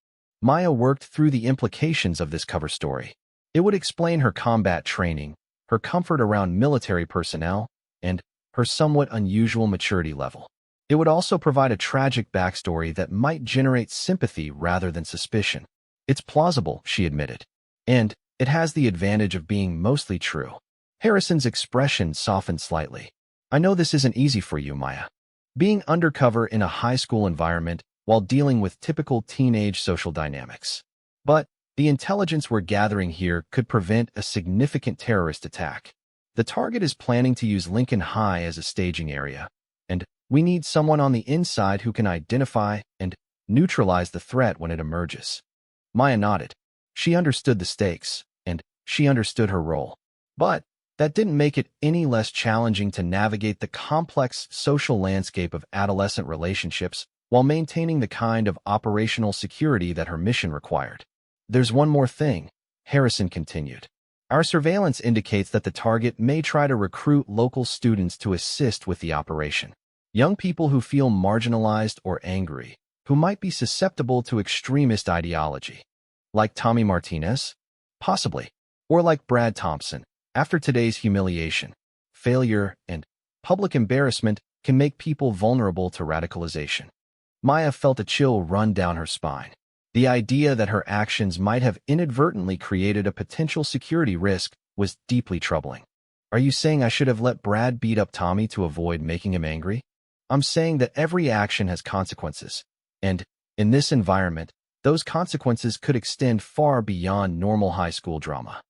Maya worked through the implications of this cover story. It would explain her combat training, her comfort around military personnel, and her somewhat unusual maturity level. It would also provide a tragic backstory that might generate sympathy rather than suspicion. It's plausible, she admitted. And it has the advantage of being mostly true. Harrison's expression softened slightly. I know this isn't easy for you, Maya. Being undercover in a high school environment while dealing with typical teenage social dynamics. But the intelligence we're gathering here could prevent a significant terrorist attack. The target is planning to use Lincoln High as a staging area, and we need someone on the inside who can identify and neutralize the threat when it emerges. Maya nodded. She understood the stakes, and she understood her role. But that didn't make it any less challenging to navigate the complex social landscape of adolescent relationships while maintaining the kind of operational security that her mission required. There's one more thing, Harrison continued. Our surveillance indicates that the target may try to recruit local students to assist with the operation. Young people who feel marginalized or angry, who might be susceptible to extremist ideology. Like Tommy Martinez? Possibly. Or like Brad Thompson. After today's humiliation, failure, and public embarrassment can make people vulnerable to radicalization. Maya felt a chill run down her spine. The idea that her actions might have inadvertently created a potential security risk was deeply troubling. Are you saying I should have let Brad beat up Tommy to avoid making him angry? I'm saying that every action has consequences, and in this environment, those consequences could extend far beyond normal high school drama.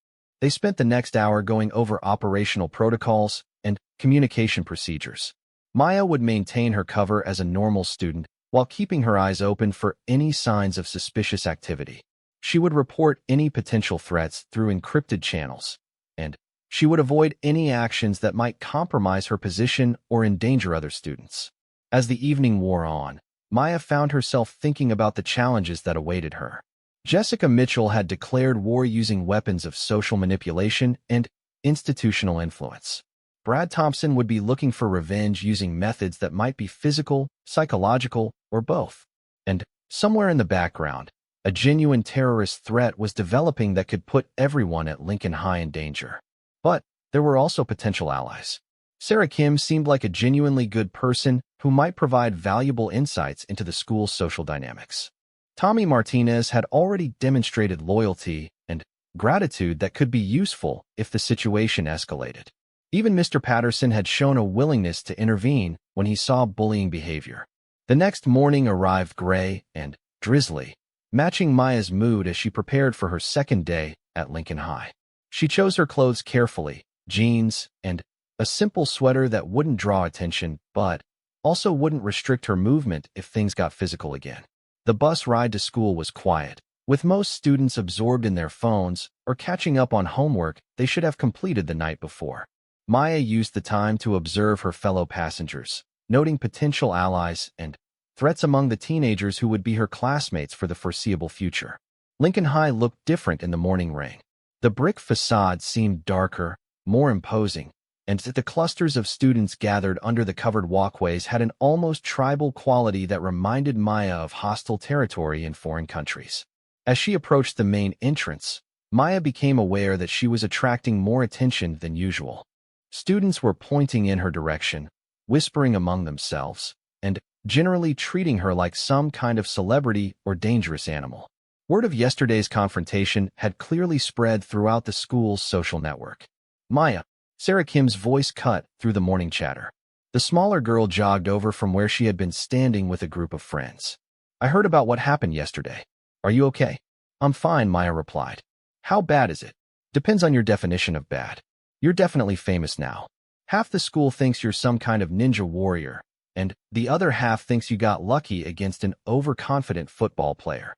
They spent the next hour going over operational protocols and communication procedures. Maya would maintain her cover as a normal student while keeping her eyes open for any signs of suspicious activity. She would report any potential threats through encrypted channels, and she would avoid any actions that might compromise her position or endanger other students. As the evening wore on, Maya found herself thinking about the challenges that awaited her. Jessica Mitchell had declared war using weapons of social manipulation and institutional influence. Brad Thompson would be looking for revenge using methods that might be physical, psychological, or both. And somewhere in the background, a genuine terrorist threat was developing that could put everyone at Lincoln High in danger. But there were also potential allies. Sarah Kim seemed like a genuinely good person who might provide valuable insights into the school's social dynamics. Tommy Martinez had already demonstrated loyalty and gratitude that could be useful if the situation escalated. Even Mr. Patterson had shown a willingness to intervene when he saw bullying behavior. The next morning arrived gray and drizzly, matching Maya's mood as she prepared for her second day at Lincoln High. She chose her clothes carefully, jeans and a simple sweater that wouldn't draw attention but also wouldn't restrict her movement if things got physical again. The bus ride to school was quiet, with most students absorbed in their phones or catching up on homework they should have completed the night before. Maya used the time to observe her fellow passengers, noting potential allies and threats among the teenagers who would be her classmates for the foreseeable future. Lincoln High looked different in the morning rain. The brick facade seemed darker, more imposing, and the clusters of students gathered under the covered walkways had an almost tribal quality that reminded Maya of hostile territory in foreign countries. As she approached the main entrance, Maya became aware that she was attracting more attention than usual. Students were pointing in her direction, whispering among themselves, and generally treating her like some kind of celebrity or dangerous animal. Word of yesterday's confrontation had clearly spread throughout the school's social network. Maya, Sarah Kim's voice cut through the morning chatter. The smaller girl jogged over from where she had been standing with a group of friends. I heard about what happened yesterday. Are you okay? I'm fine, Maya replied. How bad is it? Depends on your definition of bad. You're definitely famous now. Half the school thinks you're some kind of ninja warrior, and the other half thinks you got lucky against an overconfident football player.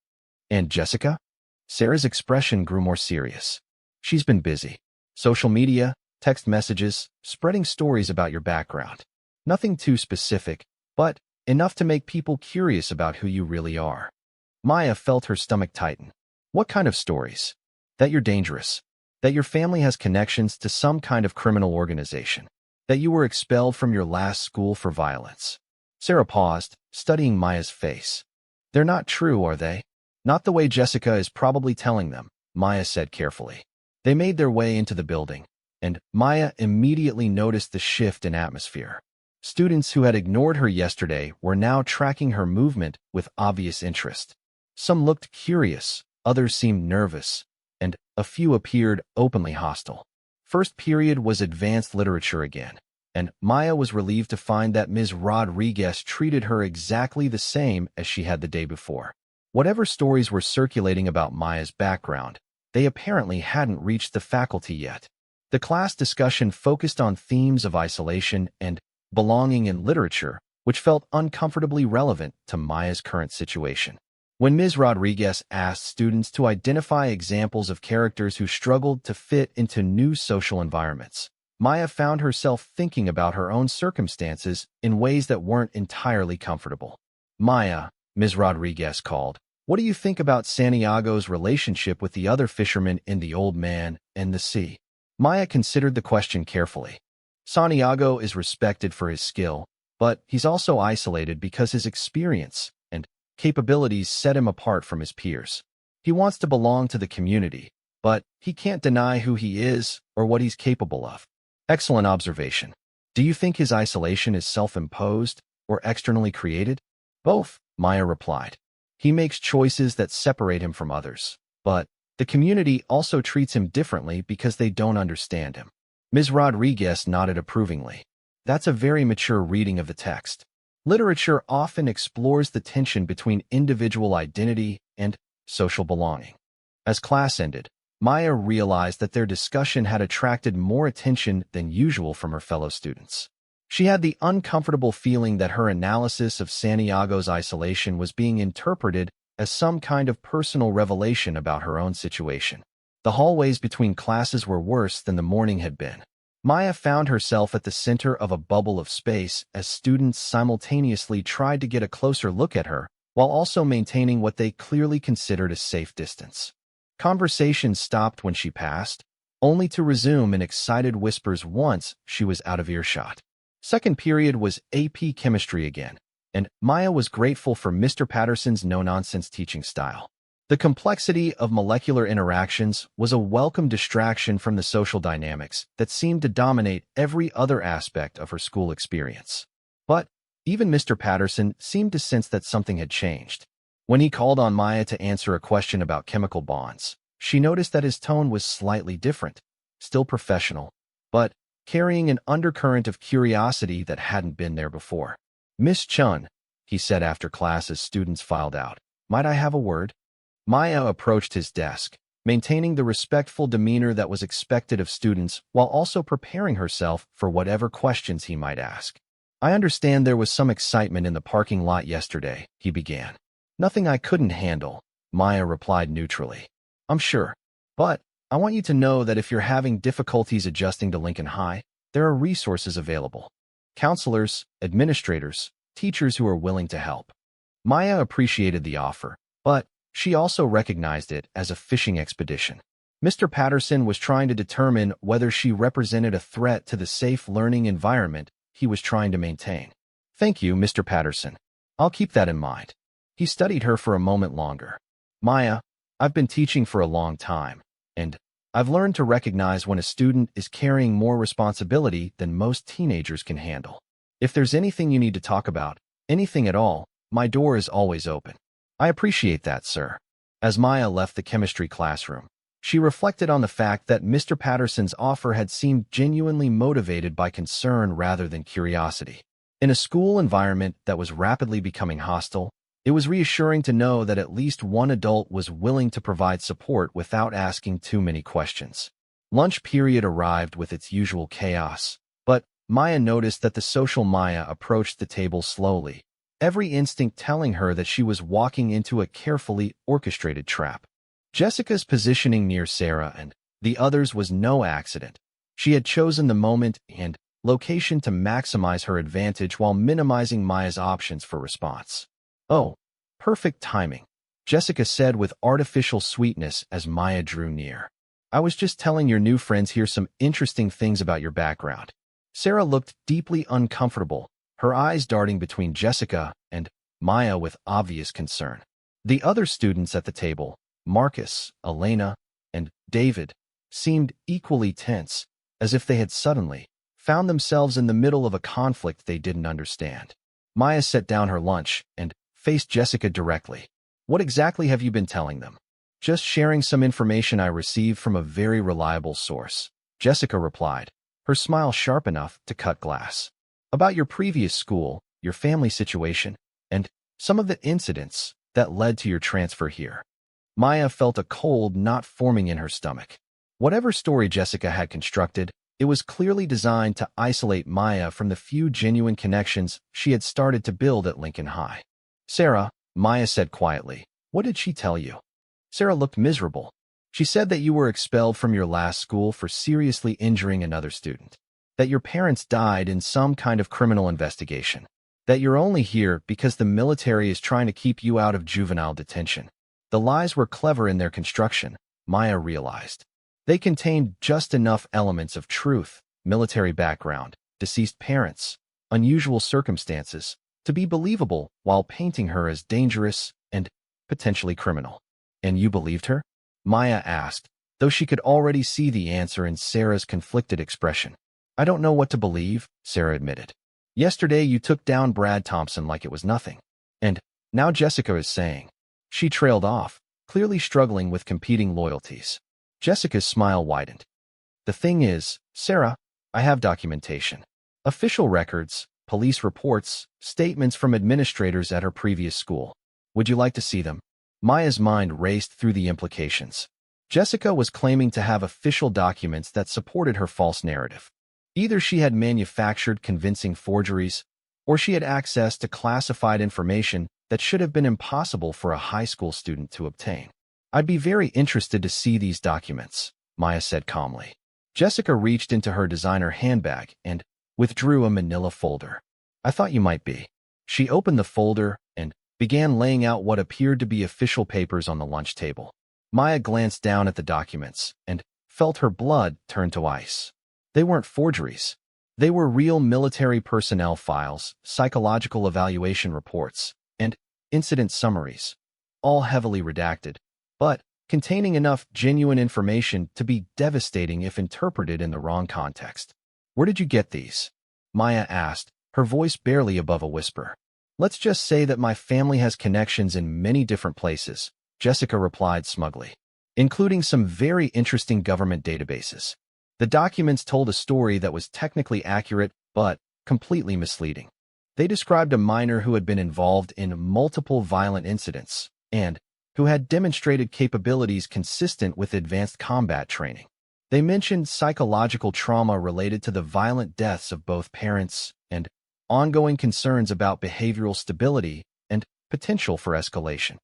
And Jessica? Sarah's expression grew more serious. She's been busy. Social media, text messages, spreading stories about your background. Nothing too specific, but enough to make people curious about who you really are. Maya felt her stomach tighten. What kind of stories? That you're dangerous. That your family has connections to some kind of criminal organization. That you were expelled from your last school for violence. Sarah paused, studying Maya's face. They're not true, are they? Not the way Jessica is probably telling them, Maya said carefully. They made their way into the building, and Maya immediately noticed the shift in atmosphere. Students who had ignored her yesterday were now tracking her movement with obvious interest. Some looked curious, others seemed nervous, and a few appeared openly hostile. First period was advanced literature again, and Maya was relieved to find that Ms. Rodriguez treated her exactly the same as she had the day before. Whatever stories were circulating about Maya's background, they apparently hadn't reached the faculty yet. The class discussion focused on themes of isolation and belonging in literature, which felt uncomfortably relevant to Maya's current situation. When Ms. Rodriguez asked students to identify examples of characters who struggled to fit into new social environments, Maya found herself thinking about her own circumstances in ways that weren't entirely comfortable. Maya, Ms. Rodriguez called, what do you think about Santiago's relationship with the other fishermen in The Old Man and the Sea? Maya considered the question carefully. Santiago is respected for his skill, but he's also isolated because his experience and capabilities set him apart from his peers. He wants to belong to the community, but he can't deny who he is or what he's capable of. Excellent observation. Do you think his isolation is self-imposed or externally created? Both, Maya replied. He makes choices that separate him from others, but the community also treats him differently because they don't understand him. Ms. Rodriguez nodded approvingly. That's a very mature reading of the text. Literature often explores the tension between individual identity and social belonging. As class ended, Maya realized that their discussion had attracted more attention than usual from her fellow students. She had the uncomfortable feeling that her analysis of Santiago's isolation was being interpreted as some kind of personal revelation about her own situation. The hallways between classes were worse than the morning had been. Maya found herself at the center of a bubble of space as students simultaneously tried to get a closer look at her, while also maintaining what they clearly considered a safe distance. Conversation stopped when she passed, only to resume in excited whispers once she was out of earshot. Second period was AP Chemistry again, and Maya was grateful for Mr. Patterson's no-nonsense teaching style. The complexity of molecular interactions was a welcome distraction from the social dynamics that seemed to dominate every other aspect of her school experience. But even Mr. Patterson seemed to sense that something had changed. When he called on Maya to answer a question about chemical bonds, she noticed that his tone was slightly different, still professional, but carrying an undercurrent of curiosity that hadn't been there before. Miss Chun, he said after class as students filed out, might I have a word? Maya approached his desk, maintaining the respectful demeanor that was expected of students while also preparing herself for whatever questions he might ask. I understand there was some excitement in the parking lot yesterday, he began. Nothing I couldn't handle, Maya replied neutrally. I'm sure. But I want you to know that if you're having difficulties adjusting to Lincoln High, there are resources available. Counselors, administrators, teachers who are willing to help. Maya appreciated the offer, but she also recognized it as a fishing expedition. Mr. Patterson was trying to determine whether she represented a threat to the safe learning environment he was trying to maintain. Thank you, Mr. Patterson. I'll keep that in mind. He studied her for a moment longer. Maya, I've been teaching for a long time, and I've learned to recognize when a student is carrying more responsibility than most teenagers can handle. If there's anything you need to talk about, anything at all, my door is always open. I appreciate that, sir. As Maya left the chemistry classroom, she reflected on the fact that Mr. Patterson's offer had seemed genuinely motivated by concern rather than curiosity. In a school environment that was rapidly becoming hostile, it was reassuring to know that at least one adult was willing to provide support without asking too many questions. Lunch period arrived with its usual chaos, but Maya noticed that the social Maya approached the table slowly, every instinct telling her that she was walking into a carefully orchestrated trap. Jessica's positioning near Sarah and The others was no accident. She had chosen the moment and location to maximize her advantage while minimizing Maya's options for response. "Oh, perfect timing," Jessica said with artificial sweetness as Maya drew near. "I was just telling your new friends here some interesting things about your background." Sarah looked deeply uncomfortable, her eyes darting between Jessica and Maya with obvious concern. The other students at the table, Marcus, Elena, and David, seemed equally tense, as if they had suddenly found themselves in the middle of a conflict they didn't understand. Maya set down her lunch and faced Jessica directly. "What exactly have you been telling them?" "Just sharing some information I received from a very reliable source," Jessica replied, her smile sharp enough to cut glass. "About your previous school, your family situation, and some of the incidents that led to your transfer here." Maya felt a cold knot forming in her stomach. Whatever story Jessica had constructed, it was clearly designed to isolate Maya from the few genuine connections she had started to build at Lincoln High. "Sarah," Maya said quietly, "what did she tell you?" Sarah looked miserable. "She said that you were expelled from your last school for seriously injuring another student, that your parents died in some kind of criminal investigation, that you're only here because the military is trying to keep you out of juvenile detention." The lies were clever in their construction, Maya realized. They contained just enough elements of truth, military background, deceased parents, unusual circumstances, to be believable while painting her as dangerous and potentially criminal. "And you believed her?" Maya asked, though she could already see the answer in Sarah's conflicted expression. "I don't know what to believe," Sarah admitted. "Yesterday you took down Brad Thompson like it was nothing. And now Jessica is saying." She trailed off, clearly struggling with competing loyalties. Jessica's smile widened. "The thing is, Sarah, I have documentation. Official records, police reports, statements from administrators at her previous school. Would you like to see them?" Maya's mind raced through the implications. Jessica was claiming to have official documents that supported her false narrative. Either she had manufactured convincing forgeries, or she had access to classified information that should have been impossible for a high school student to obtain. "I'd be very interested to see these documents," Maya said calmly. Jessica reached into her designer handbag and withdrew a manila folder. "I thought you might be." She opened the folder and began laying out what appeared to be official papers on the lunch table. Maya glanced down at the documents and felt her blood turn to ice. They weren't forgeries. They were real military personnel files, psychological evaluation reports, and incident summaries, all heavily redacted, but containing enough genuine information to be devastating if interpreted in the wrong context. "Where did you get these?" Maya asked, her voice barely above a whisper. "Let's just say that my family has connections in many different places," Jessica replied smugly, "including some very interesting government databases." The documents told a story that was technically accurate, but completely misleading. They described a minor who had been involved in multiple violent incidents and who had demonstrated capabilities consistent with advanced combat training. They mentioned psychological trauma related to the violent deaths of both parents and ongoing concerns about behavioral stability and potential for escalation.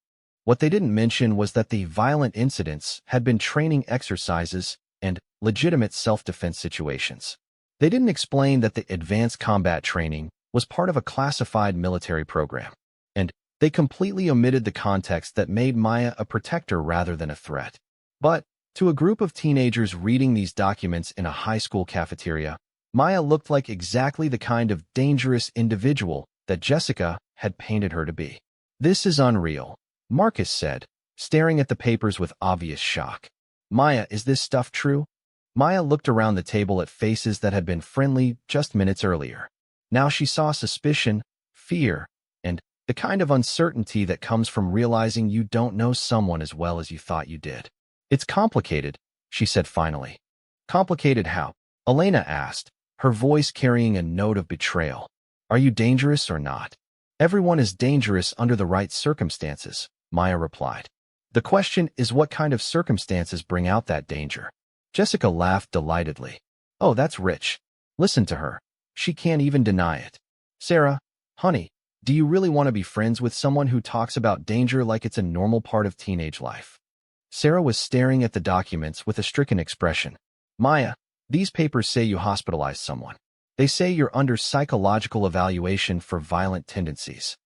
What they didn't mention was that the violent incidents had been training exercises and legitimate self-defense situations. They didn't explain that the advanced combat training was part of a classified military program, and they completely omitted the context that made Maya a protector rather than a threat. But to a group of teenagers reading these documents in a high school cafeteria, Maya looked like exactly the kind of dangerous individual that Jessica had painted her to be. "This is unreal," Marcus said, staring at the papers with obvious shock. "Maya, is this stuff true?" Maya looked around the table at faces that had been friendly just minutes earlier. Now she saw suspicion, fear, and the kind of uncertainty that comes from realizing you don't know someone as well as you thought you did. "It's complicated," she said finally. "Complicated how?" Elena asked, her voice carrying a note of betrayal. "Are you dangerous or not?" "Everyone is dangerous under the right circumstances," Maya replied. "The question is what kind of circumstances bring out that danger." Jessica laughed delightedly. "Oh, that's rich. Listen to her. She can't even deny it." "Sarah, honey, do you really want to be friends with someone who talks about danger like it's a normal part of teenage life?" Sarah was staring at the documents with a stricken expression. Maya, these papers say you hospitalized someone. They say you're under psychological evaluation for violent tendencies.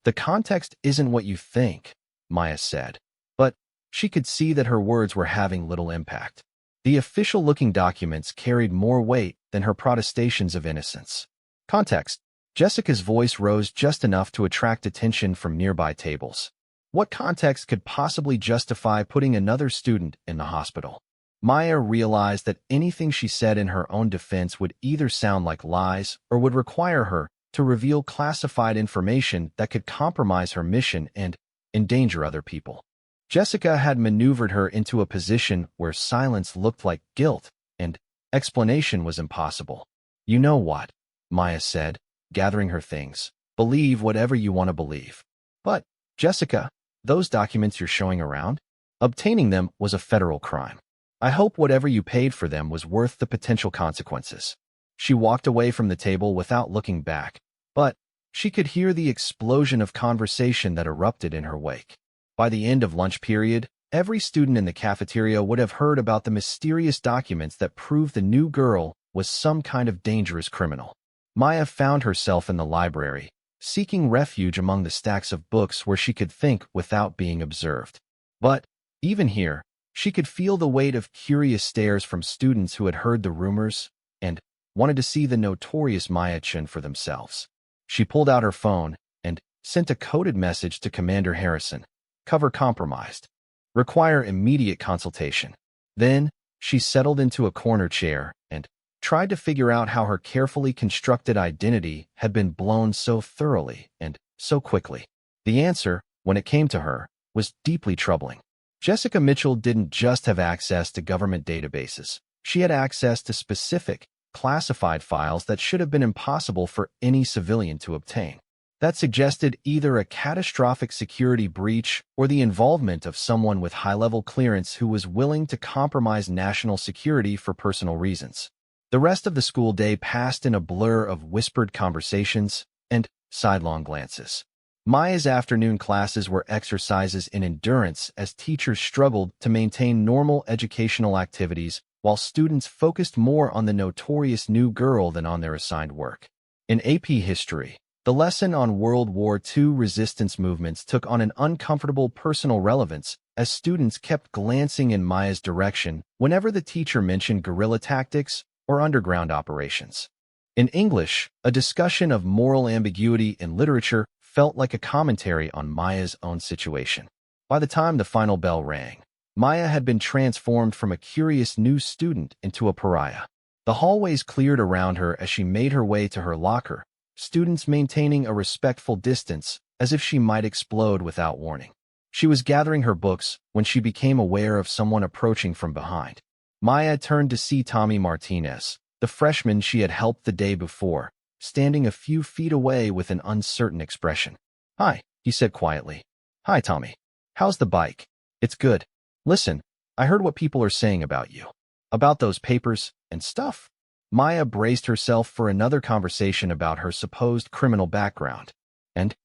The context isn't what you think, Maya said. But she could see that her words were having little impact. The official-looking documents carried more weight than her protestations of innocence. Context. Jessica's voice rose just enough to attract attention from nearby tables. What context could possibly justify putting another student in the hospital? Maya realized that anything she said in her own defense would either sound like lies or would require her to reveal classified information that could compromise her mission and endanger other people. Jessica had maneuvered her into a position where silence looked like guilt and explanation was impossible. You know what? Maya said, gathering her things. Believe whatever you want to believe. But, Jessica, those documents you're showing around? Obtaining them was a federal crime. I hope whatever you paid for them was worth the potential consequences. She walked away from the table without looking back, but she could hear the explosion of conversation that erupted in her wake. By the end of lunch period, every student in the cafeteria would have heard about the mysterious documents that proved the new girl was some kind of dangerous criminal. Maya found herself in the library, seeking refuge among the stacks of books where she could think without being observed. But, even here, she could feel the weight of curious stares from students who had heard the rumors and wanted to see the notorious Maya-chan for themselves. She pulled out her phone and sent a coded message to Commander Harrison. Cover compromised. Require immediate consultation. Then, she settled into a corner chair and tried to figure out how her carefully constructed identity had been blown so thoroughly and so quickly. The answer, when it came to her, was deeply troubling. Jessica Mitchell didn't just have access to government databases. She had access to specific, classified files that should have been impossible for any civilian to obtain. That suggested either a catastrophic security breach or the involvement of someone with high-level clearance who was willing to compromise national security for personal reasons. The rest of the school day passed in a blur of whispered conversations and sidelong glances. Maya's afternoon classes were exercises in endurance as teachers struggled to maintain normal educational activities while students focused more on the notorious new girl than on their assigned work. In AP History, the lesson on World War II resistance movements took on an uncomfortable personal relevance as students kept glancing in Maya's direction whenever the teacher mentioned guerrilla tactics or underground operations. In English, a discussion of moral ambiguity in literature felt like a commentary on Maya's own situation. By the time the final bell rang, Maya had been transformed from a curious new student into a pariah. The hallways cleared around her as she made her way to her locker, students maintaining a respectful distance as if she might explode without warning. She was gathering her books when she became aware of someone approaching from behind. Maya turned to see Tommy Martinez, the freshman she had helped the day before, standing a few feet away with an uncertain expression. "Hi," he said quietly. "Hi, Tommy. How's the bike?" "It's good. Listen, I heard what people are saying about you. About those papers and stuff." Maya braced herself for another conversation about her supposed criminal background. And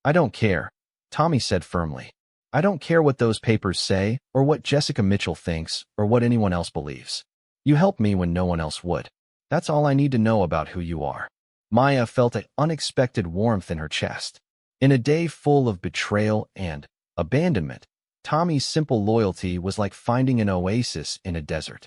I don't care," Tommy said firmly. "I don't care what those papers say or what Jessica Mitchell thinks or what anyone else believes. You helped me when no one else would. That's all I need to know about who you are." Maya felt an unexpected warmth in her chest. In a day full of betrayal and abandonment, Tommy's simple loyalty was like finding an oasis in a desert.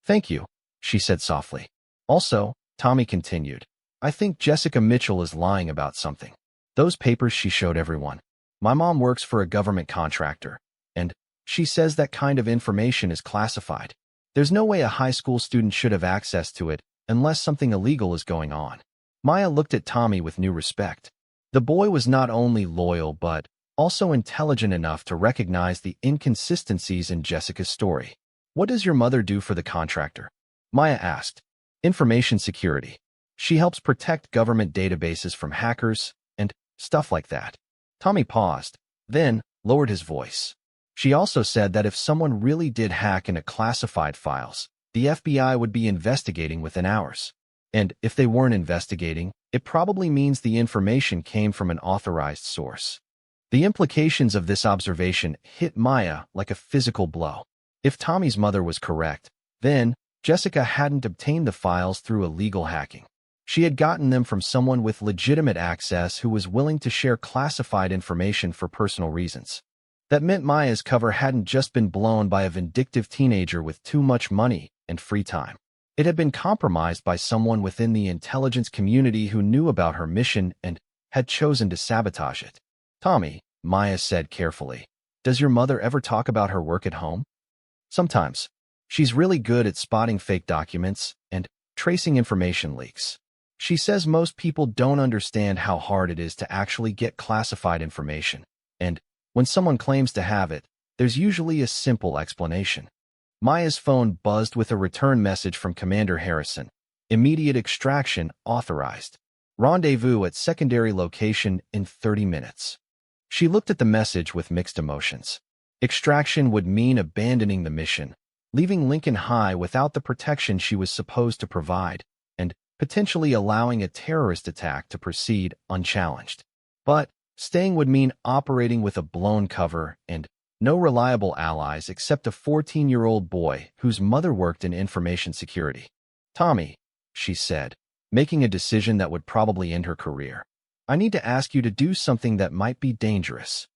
"Thank you," she said softly. "Also," Tommy continued, "I think Jessica Mitchell is lying about something. Those papers she showed everyone. My mom works for a government contractor, and she says that kind of information is classified. There's no way a high school student should have access to it unless something illegal is going on." Maya looked at Tommy with new respect. The boy was not only loyal but also intelligent enough to recognize the inconsistencies in Jessica's story. "What does your mother do for the contractor?" Maya asked. "Information security. She helps protect government databases from hackers and stuff like that." Tommy paused, then lowered his voice. "She also said that if someone really did hack into classified files, the FBI would be investigating within hours. And if they weren't investigating, it probably means the information came from an authorized source." The implications of this observation hit Maya like a physical blow. If Tommy's mother was correct, then Jessica hadn't obtained the files through illegal hacking. She had gotten them from someone with legitimate access who was willing to share classified information for personal reasons. That meant Maya's cover hadn't just been blown by a vindictive teenager with too much money and free time. It had been compromised by someone within the intelligence community who knew about her mission and had chosen to sabotage it. Tommy, Maya said carefully, does your mother ever talk about her work at home? Sometimes. She's really good at spotting fake documents and tracing information leaks. She says most people don't understand how hard it is to actually get classified information, and when someone claims to have it, there's usually a simple explanation. Maya's phone buzzed with a return message from Commander Harrison. Immediate extraction authorized. Rendezvous at secondary location in 30 minutes. She looked at the message with mixed emotions. Extraction would mean abandoning the mission, leaving Lincoln High without the protection she was supposed to provide, and potentially allowing a terrorist attack to proceed unchallenged. But staying would mean operating with a blown cover and no reliable allies except a 14-year-old boy whose mother worked in information security. Tommy, she said, making a decision that would probably end her career. I need to ask you to do something that might be dangerous.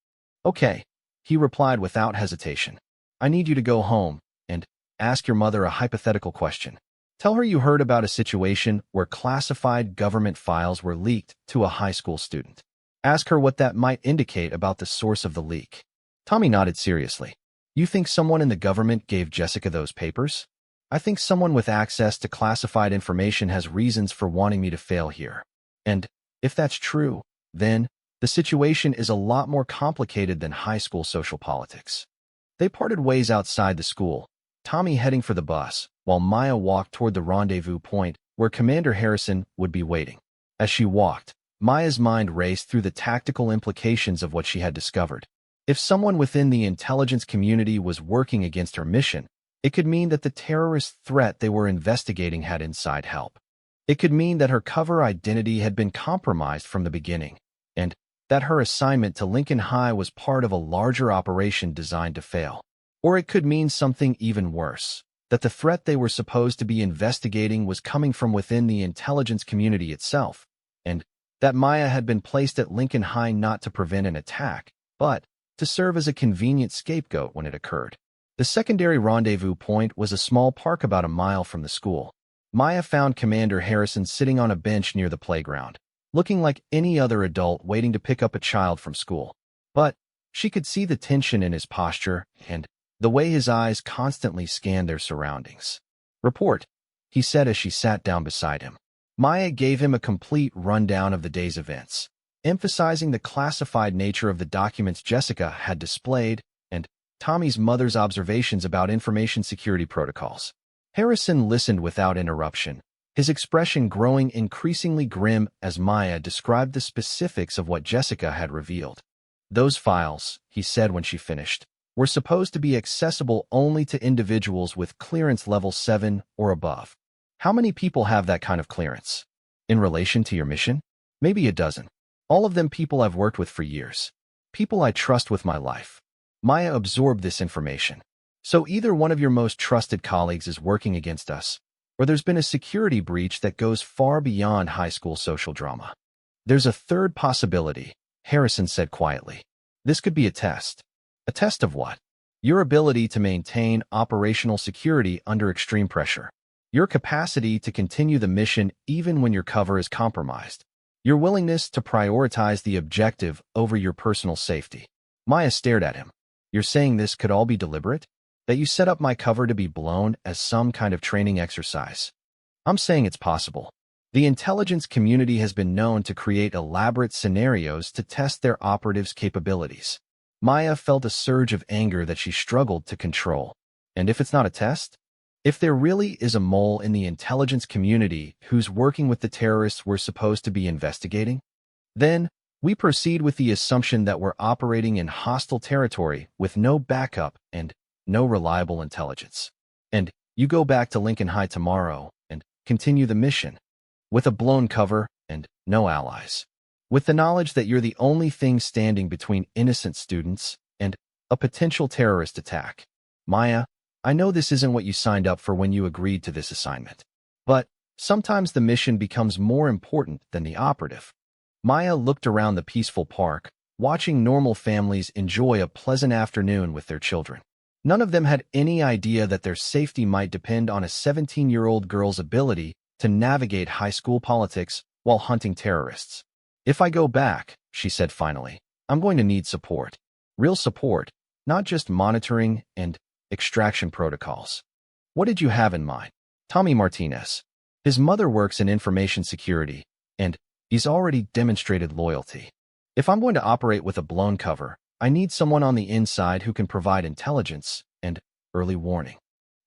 Okay, he replied without hesitation. I need you to go home and ask your mother a hypothetical question. Tell her you heard about a situation where classified government files were leaked to a high school student. Ask her what that might indicate about the source of the leak. Tommy nodded seriously. You think someone in the government gave Jessica those papers? I think someone with access to classified information has reasons for wanting me to fail here. And if that's true, then the situation is a lot more complicated than high school social politics. They parted ways outside the school, Tommy heading for the bus, while Maya walked toward the rendezvous point where Commander Harrison would be waiting. As she walked, Maya's mind raced through the tactical implications of what she had discovered. If someone within the intelligence community was working against her mission, it could mean that the terrorist threat they were investigating had inside help. It could mean that her cover identity had been compromised from the beginning, and that her assignment to Lincoln High was part of a larger operation designed to fail. Or it could mean something even worse, that the threat they were supposed to be investigating was coming from within the intelligence community itself, and that Maya had been placed at Lincoln High not to prevent an attack, but to serve as a convenient scapegoat when it occurred. The secondary rendezvous point was a small park about a mile from the school. Maya found Commander Harrison sitting on a bench near the playground, looking like any other adult waiting to pick up a child from school. But she could see the tension in his posture and the way his eyes constantly scanned their surroundings. Report, he said as she sat down beside him. Maya gave him a complete rundown of the day's events, emphasizing the classified nature of the documents Jessica had displayed and Tommy's mother's observations about information security protocols. Harrison listened without interruption, his expression growing increasingly grim as Maya described the specifics of what Jessica had revealed. Those files, he said when she finished, were supposed to be accessible only to individuals with clearance level 7 or above. How many people have that kind of clearance? In relation to your mission? Maybe a dozen. All of them people I've worked with for years. People I trust with my life. Maya absorbed this information. So either one of your most trusted colleagues is working against us, or there's been a security breach that goes far beyond high school social drama. There's a third possibility, Harrison said quietly. This could be a test. A test of what? Your ability to maintain operational security under extreme pressure. Your capacity to continue the mission even when your cover is compromised. Your willingness to prioritize the objective over your personal safety. Maya stared at him. You're saying this could all be deliberate? That you set up my cover to be blown as some kind of training exercise? I'm saying it's possible. The intelligence community has been known to create elaborate scenarios to test their operatives' capabilities. Maya felt a surge of anger that she struggled to control. And if it's not a test? If there really is a mole in the intelligence community who's working with the terrorists we're supposed to be investigating, then we proceed with the assumption that we're operating in hostile territory with no backup and no reliable intelligence. And you go back to Lincoln High tomorrow and continue the mission with a blown cover and no allies. with the knowledge that you're the only thing standing between innocent students and a potential terrorist attack. Maya, I know this isn't what you signed up for when you agreed to this assignment, but sometimes the mission becomes more important than the operative. Maya looked around the peaceful park, watching normal families enjoy a pleasant afternoon with their children. None of them had any idea that their safety might depend on a 17-year-old girl's ability to navigate high school politics while hunting terrorists. If I go back, she said finally, I'm going to need support. Real support, not just monitoring and extraction protocols. What did you have in mind? Tommy Martinez. His mother works in information security, and he's already demonstrated loyalty. If I'm going to operate with a blown cover, I need someone on the inside who can provide intelligence and early warning.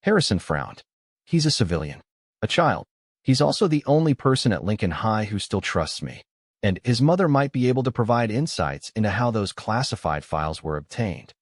Harrison frowned. He's a civilian, a child. He's also the only person at Lincoln High who still trusts me, and his mother might be able to provide insights into how those classified files were obtained.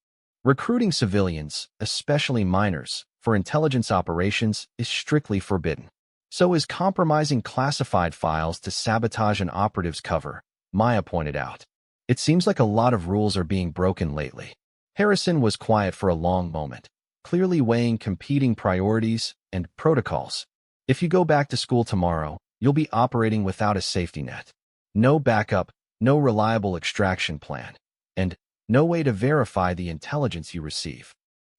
Recruiting civilians, especially minors, for intelligence operations is strictly forbidden. So is compromising classified files to sabotage an operative's cover, Maya pointed out. It seems like a lot of rules are being broken lately. Harrison was quiet for a long moment, clearly weighing competing priorities and protocols. If you go back to school tomorrow, you'll be operating without a safety net. No backup, no reliable extraction plan, and no way to verify the intelligence you receive.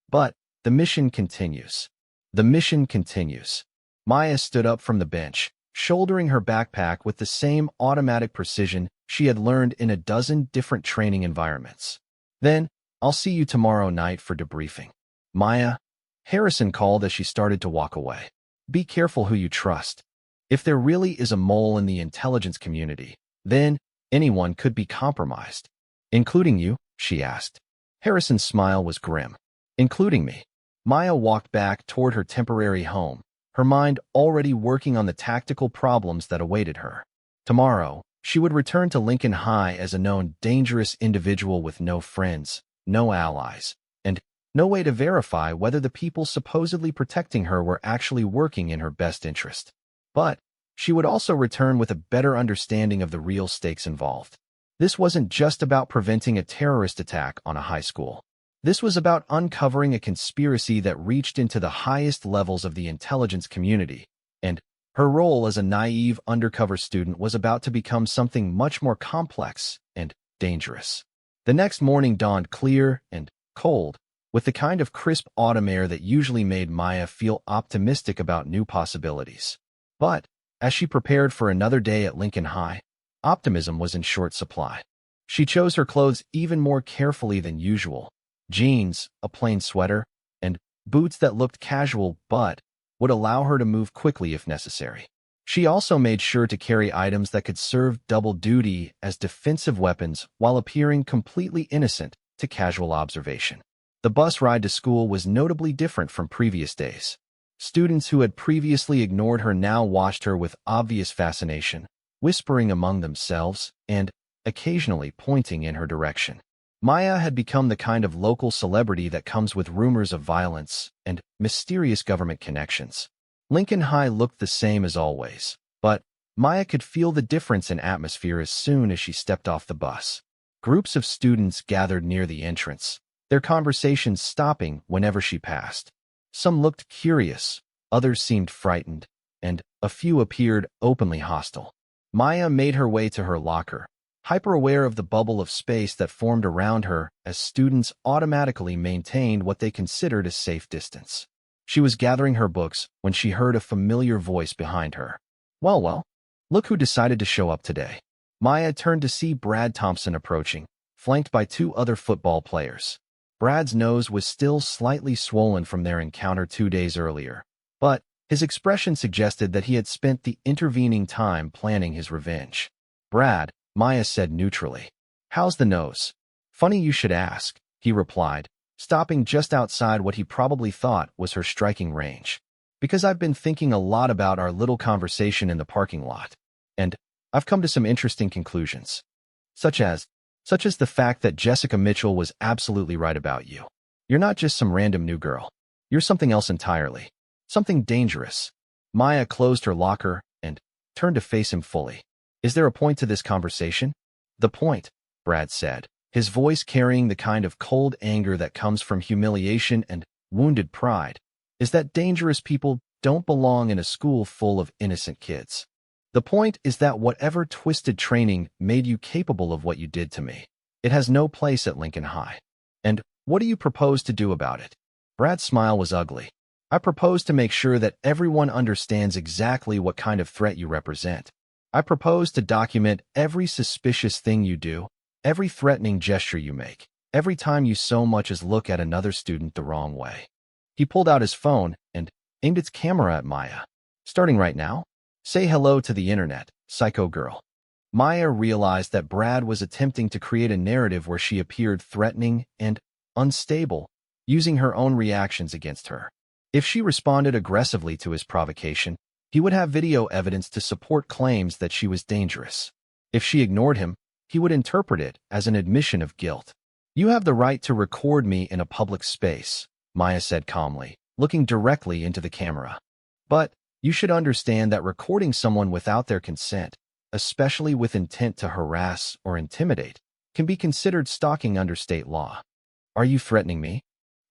But the mission continues. The mission continues. Maya stood up from the bench, shouldering her backpack with the same automatic precision she had learned in a dozen different training environments. Then, I'll see you tomorrow night for debriefing. Maya, Harrison called as she started to walk away. Be careful who you trust. If there really is a mole in the intelligence community, then anyone could be compromised. Including you? She asked. Harrison's smile was grim. Including me. Maya walked back toward her temporary home, her mind already working on the tactical problems that awaited her. Tomorrow, she would return to Lincoln High as a known dangerous individual with no friends, no allies, and no way to verify whether the people supposedly protecting her were actually working in her best interest. But she would also return with a better understanding of the real stakes involved. This wasn't just about preventing a terrorist attack on a high school. This was about uncovering a conspiracy that reached into the highest levels of the intelligence community, and her role as a naive undercover student was about to become something much more complex and dangerous. The next morning dawned clear and cold, with the kind of crisp autumn air that usually made Maya feel optimistic about new possibilities. But as she prepared for another day at Lincoln High, optimism was in short supply. She chose her clothes even more carefully than usual. Jeans, a plain sweater, and boots that looked casual but would allow her to move quickly if necessary. She also made sure to carry items that could serve double duty as defensive weapons while appearing completely innocent to casual observation. The bus ride to school was notably different from previous days. Students who had previously ignored her now watched her with obvious fascination, whispering among themselves and occasionally pointing in her direction. Maya had become the kind of local celebrity that comes with rumors of violence and mysterious government connections. Lincoln High looked the same as always, but Maya could feel the difference in atmosphere as soon as she stepped off the bus. Groups of students gathered near the entrance, their conversations stopping whenever she passed. Some looked curious, others seemed frightened, and a few appeared openly hostile. Maya made her way to her locker, hyper-aware of the bubble of space that formed around her as students automatically maintained what they considered a safe distance. She was gathering her books when she heard a familiar voice behind her. Well, look who decided to show up today. Maya turned to see Brad Thompson approaching, flanked by two other football players. Brad's nose was still slightly swollen from their encounter 2 days earlier, but his expression suggested that he had spent the intervening time planning his revenge. Brad, Maya said neutrally. How's the nose? Funny you should ask, he replied, stopping just outside what he probably thought was her striking range. Because I've been thinking a lot about our little conversation in the parking lot, and I've come to some interesting conclusions. Such as the fact that Jessica Mitchell was absolutely right about you. You're not just some random new girl. You're something else entirely. Something dangerous. Maya closed her locker and turned to face him fully. Is there a point to this conversation? The point, Brad said, his voice carrying the kind of cold anger that comes from humiliation and wounded pride, is that dangerous people don't belong in a school full of innocent kids. The point is that whatever twisted training made you capable of what you did to me, it has no place at Lincoln High. And what do you propose to do about it? Brad's smile was ugly. I propose to make sure that everyone understands exactly what kind of threat you represent. I propose to document every suspicious thing you do, every threatening gesture you make, every time you so much as look at another student the wrong way. He pulled out his phone and aimed its camera at Maya. Starting right now, say hello to the internet, psycho girl. Maya realized that Brad was attempting to create a narrative where she appeared threatening and unstable, using her own reactions against her. If she responded aggressively to his provocation, he would have video evidence to support claims that she was dangerous. If she ignored him, he would interpret it as an admission of guilt. You have the right to record me in a public space, Maya said calmly, looking directly into the camera. But you should understand that recording someone without their consent, especially with intent to harass or intimidate, can be considered stalking under state law. Are you threatening me?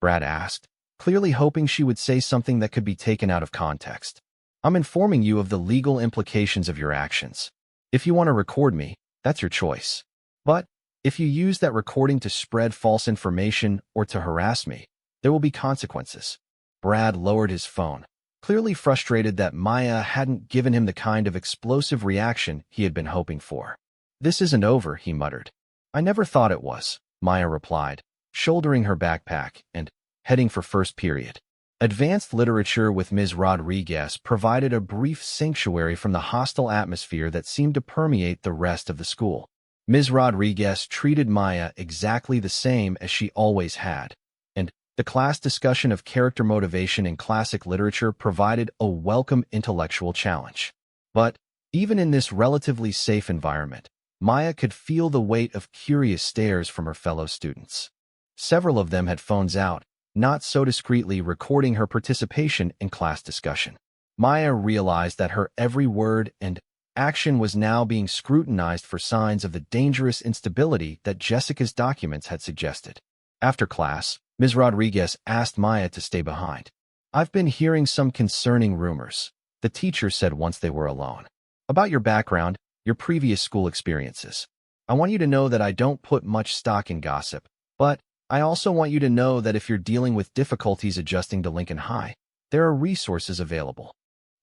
Brad asked, clearly hoping she would say something that could be taken out of context. I'm informing you of the legal implications of your actions. If you want to record me, that's your choice. But if you use that recording to spread false information or to harass me, there will be consequences. Brad lowered his phone, clearly frustrated that Maya hadn't given him the kind of explosive reaction he had been hoping for. This isn't over, he muttered. I never thought it was, Maya replied, shouldering her backpack and heading for first period. Advanced literature with Ms. Rodriguez provided a brief sanctuary from the hostile atmosphere that seemed to permeate the rest of the school. Ms. Rodriguez treated Maya exactly the same as she always had, and the class discussion of character motivation in classic literature provided a welcome intellectual challenge. But even in this relatively safe environment, Maya could feel the weight of curious stares from her fellow students. Several of them had phones out, not so discreetly recording her participation in class discussion. Maya realized that her every word and action was now being scrutinized for signs of the dangerous instability that Jessica's documents had suggested. After class, Ms. Rodriguez asked Maya to stay behind. I've been hearing some concerning rumors, the teacher said once they were alone, about your background, your previous school experiences. I want you to know that I don't put much stock in gossip, but I also want you to know that if you're dealing with difficulties adjusting to Lincoln High, there are resources available.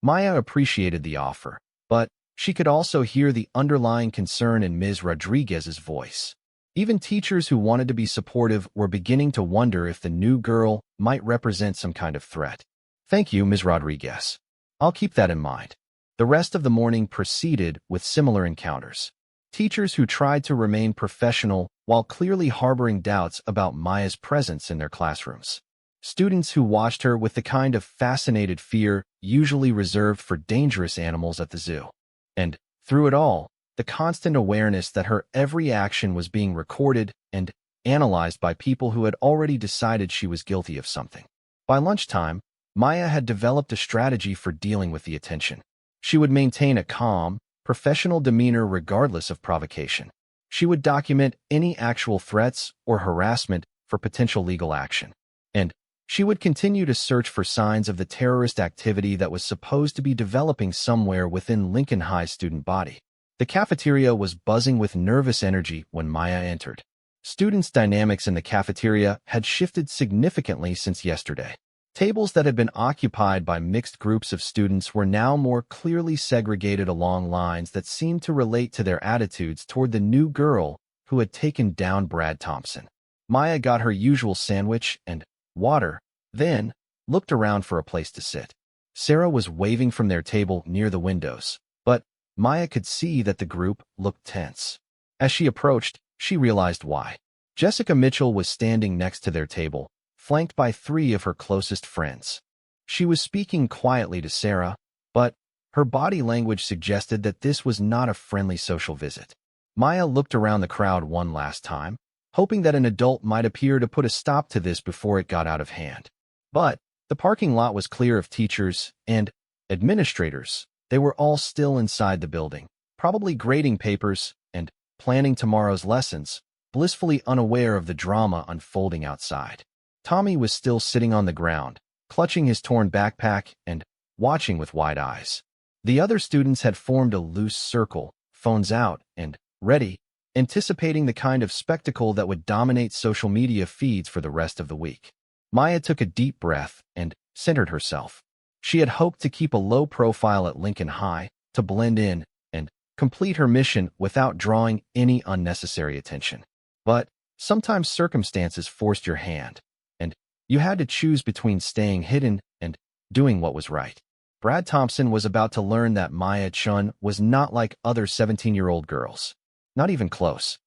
Maya appreciated the offer, but she could also hear the underlying concern in Ms. Rodriguez's voice. Even teachers who wanted to be supportive were beginning to wonder if the new girl might represent some kind of threat. Thank you, Ms. Rodriguez. I'll keep that in mind. The rest of the morning proceeded with similar encounters. Teachers who tried to remain professional while clearly harboring doubts about Maya's presence in their classrooms. Students who watched her with the kind of fascinated fear usually reserved for dangerous animals at the zoo. And, through it all, the constant awareness that her every action was being recorded and analyzed by people who had already decided she was guilty of something. By lunchtime, Maya had developed a strategy for dealing with the attention. She would maintain a calm, professional demeanor regardless of provocation. She would document any actual threats or harassment for potential legal action. And she would continue to search for signs of the terrorist activity that was supposed to be developing somewhere within Lincoln High's student body. The cafeteria was buzzing with nervous energy when Maya entered. Students' dynamics in the cafeteria had shifted significantly since yesterday. Tables that had been occupied by mixed groups of students were now more clearly segregated along lines that seemed to relate to their attitudes toward the new girl who had taken down Brad Thompson. Maya got her usual sandwich and water, then looked around for a place to sit. Sarah was waving from their table near the windows, but Maya could see that the group looked tense. As she approached, she realized why. Jessica Mitchell was standing next to their table, flanked by three of her closest friends. She was speaking quietly to Sarah, but her body language suggested that this was not a friendly social visit. Maya looked around the crowd one last time, hoping that an adult might appear to put a stop to this before it got out of hand. But the parking lot was clear of teachers and administrators. They were all still inside the building, probably grading papers and planning tomorrow's lessons, blissfully unaware of the drama unfolding outside. Tommy was still sitting on the ground, clutching his torn backpack and watching with wide eyes. The other students had formed a loose circle, phones out and ready, anticipating the kind of spectacle that would dominate social media feeds for the rest of the week. Maya took a deep breath and centered herself. She had hoped to keep a low profile at Lincoln High, to blend in and complete her mission without drawing any unnecessary attention. But sometimes circumstances forced your hand, and you had to choose between staying hidden and doing what was right. Brad Thompson was about to learn that Maya Chun was not like other 17-year-old girls. Not even close.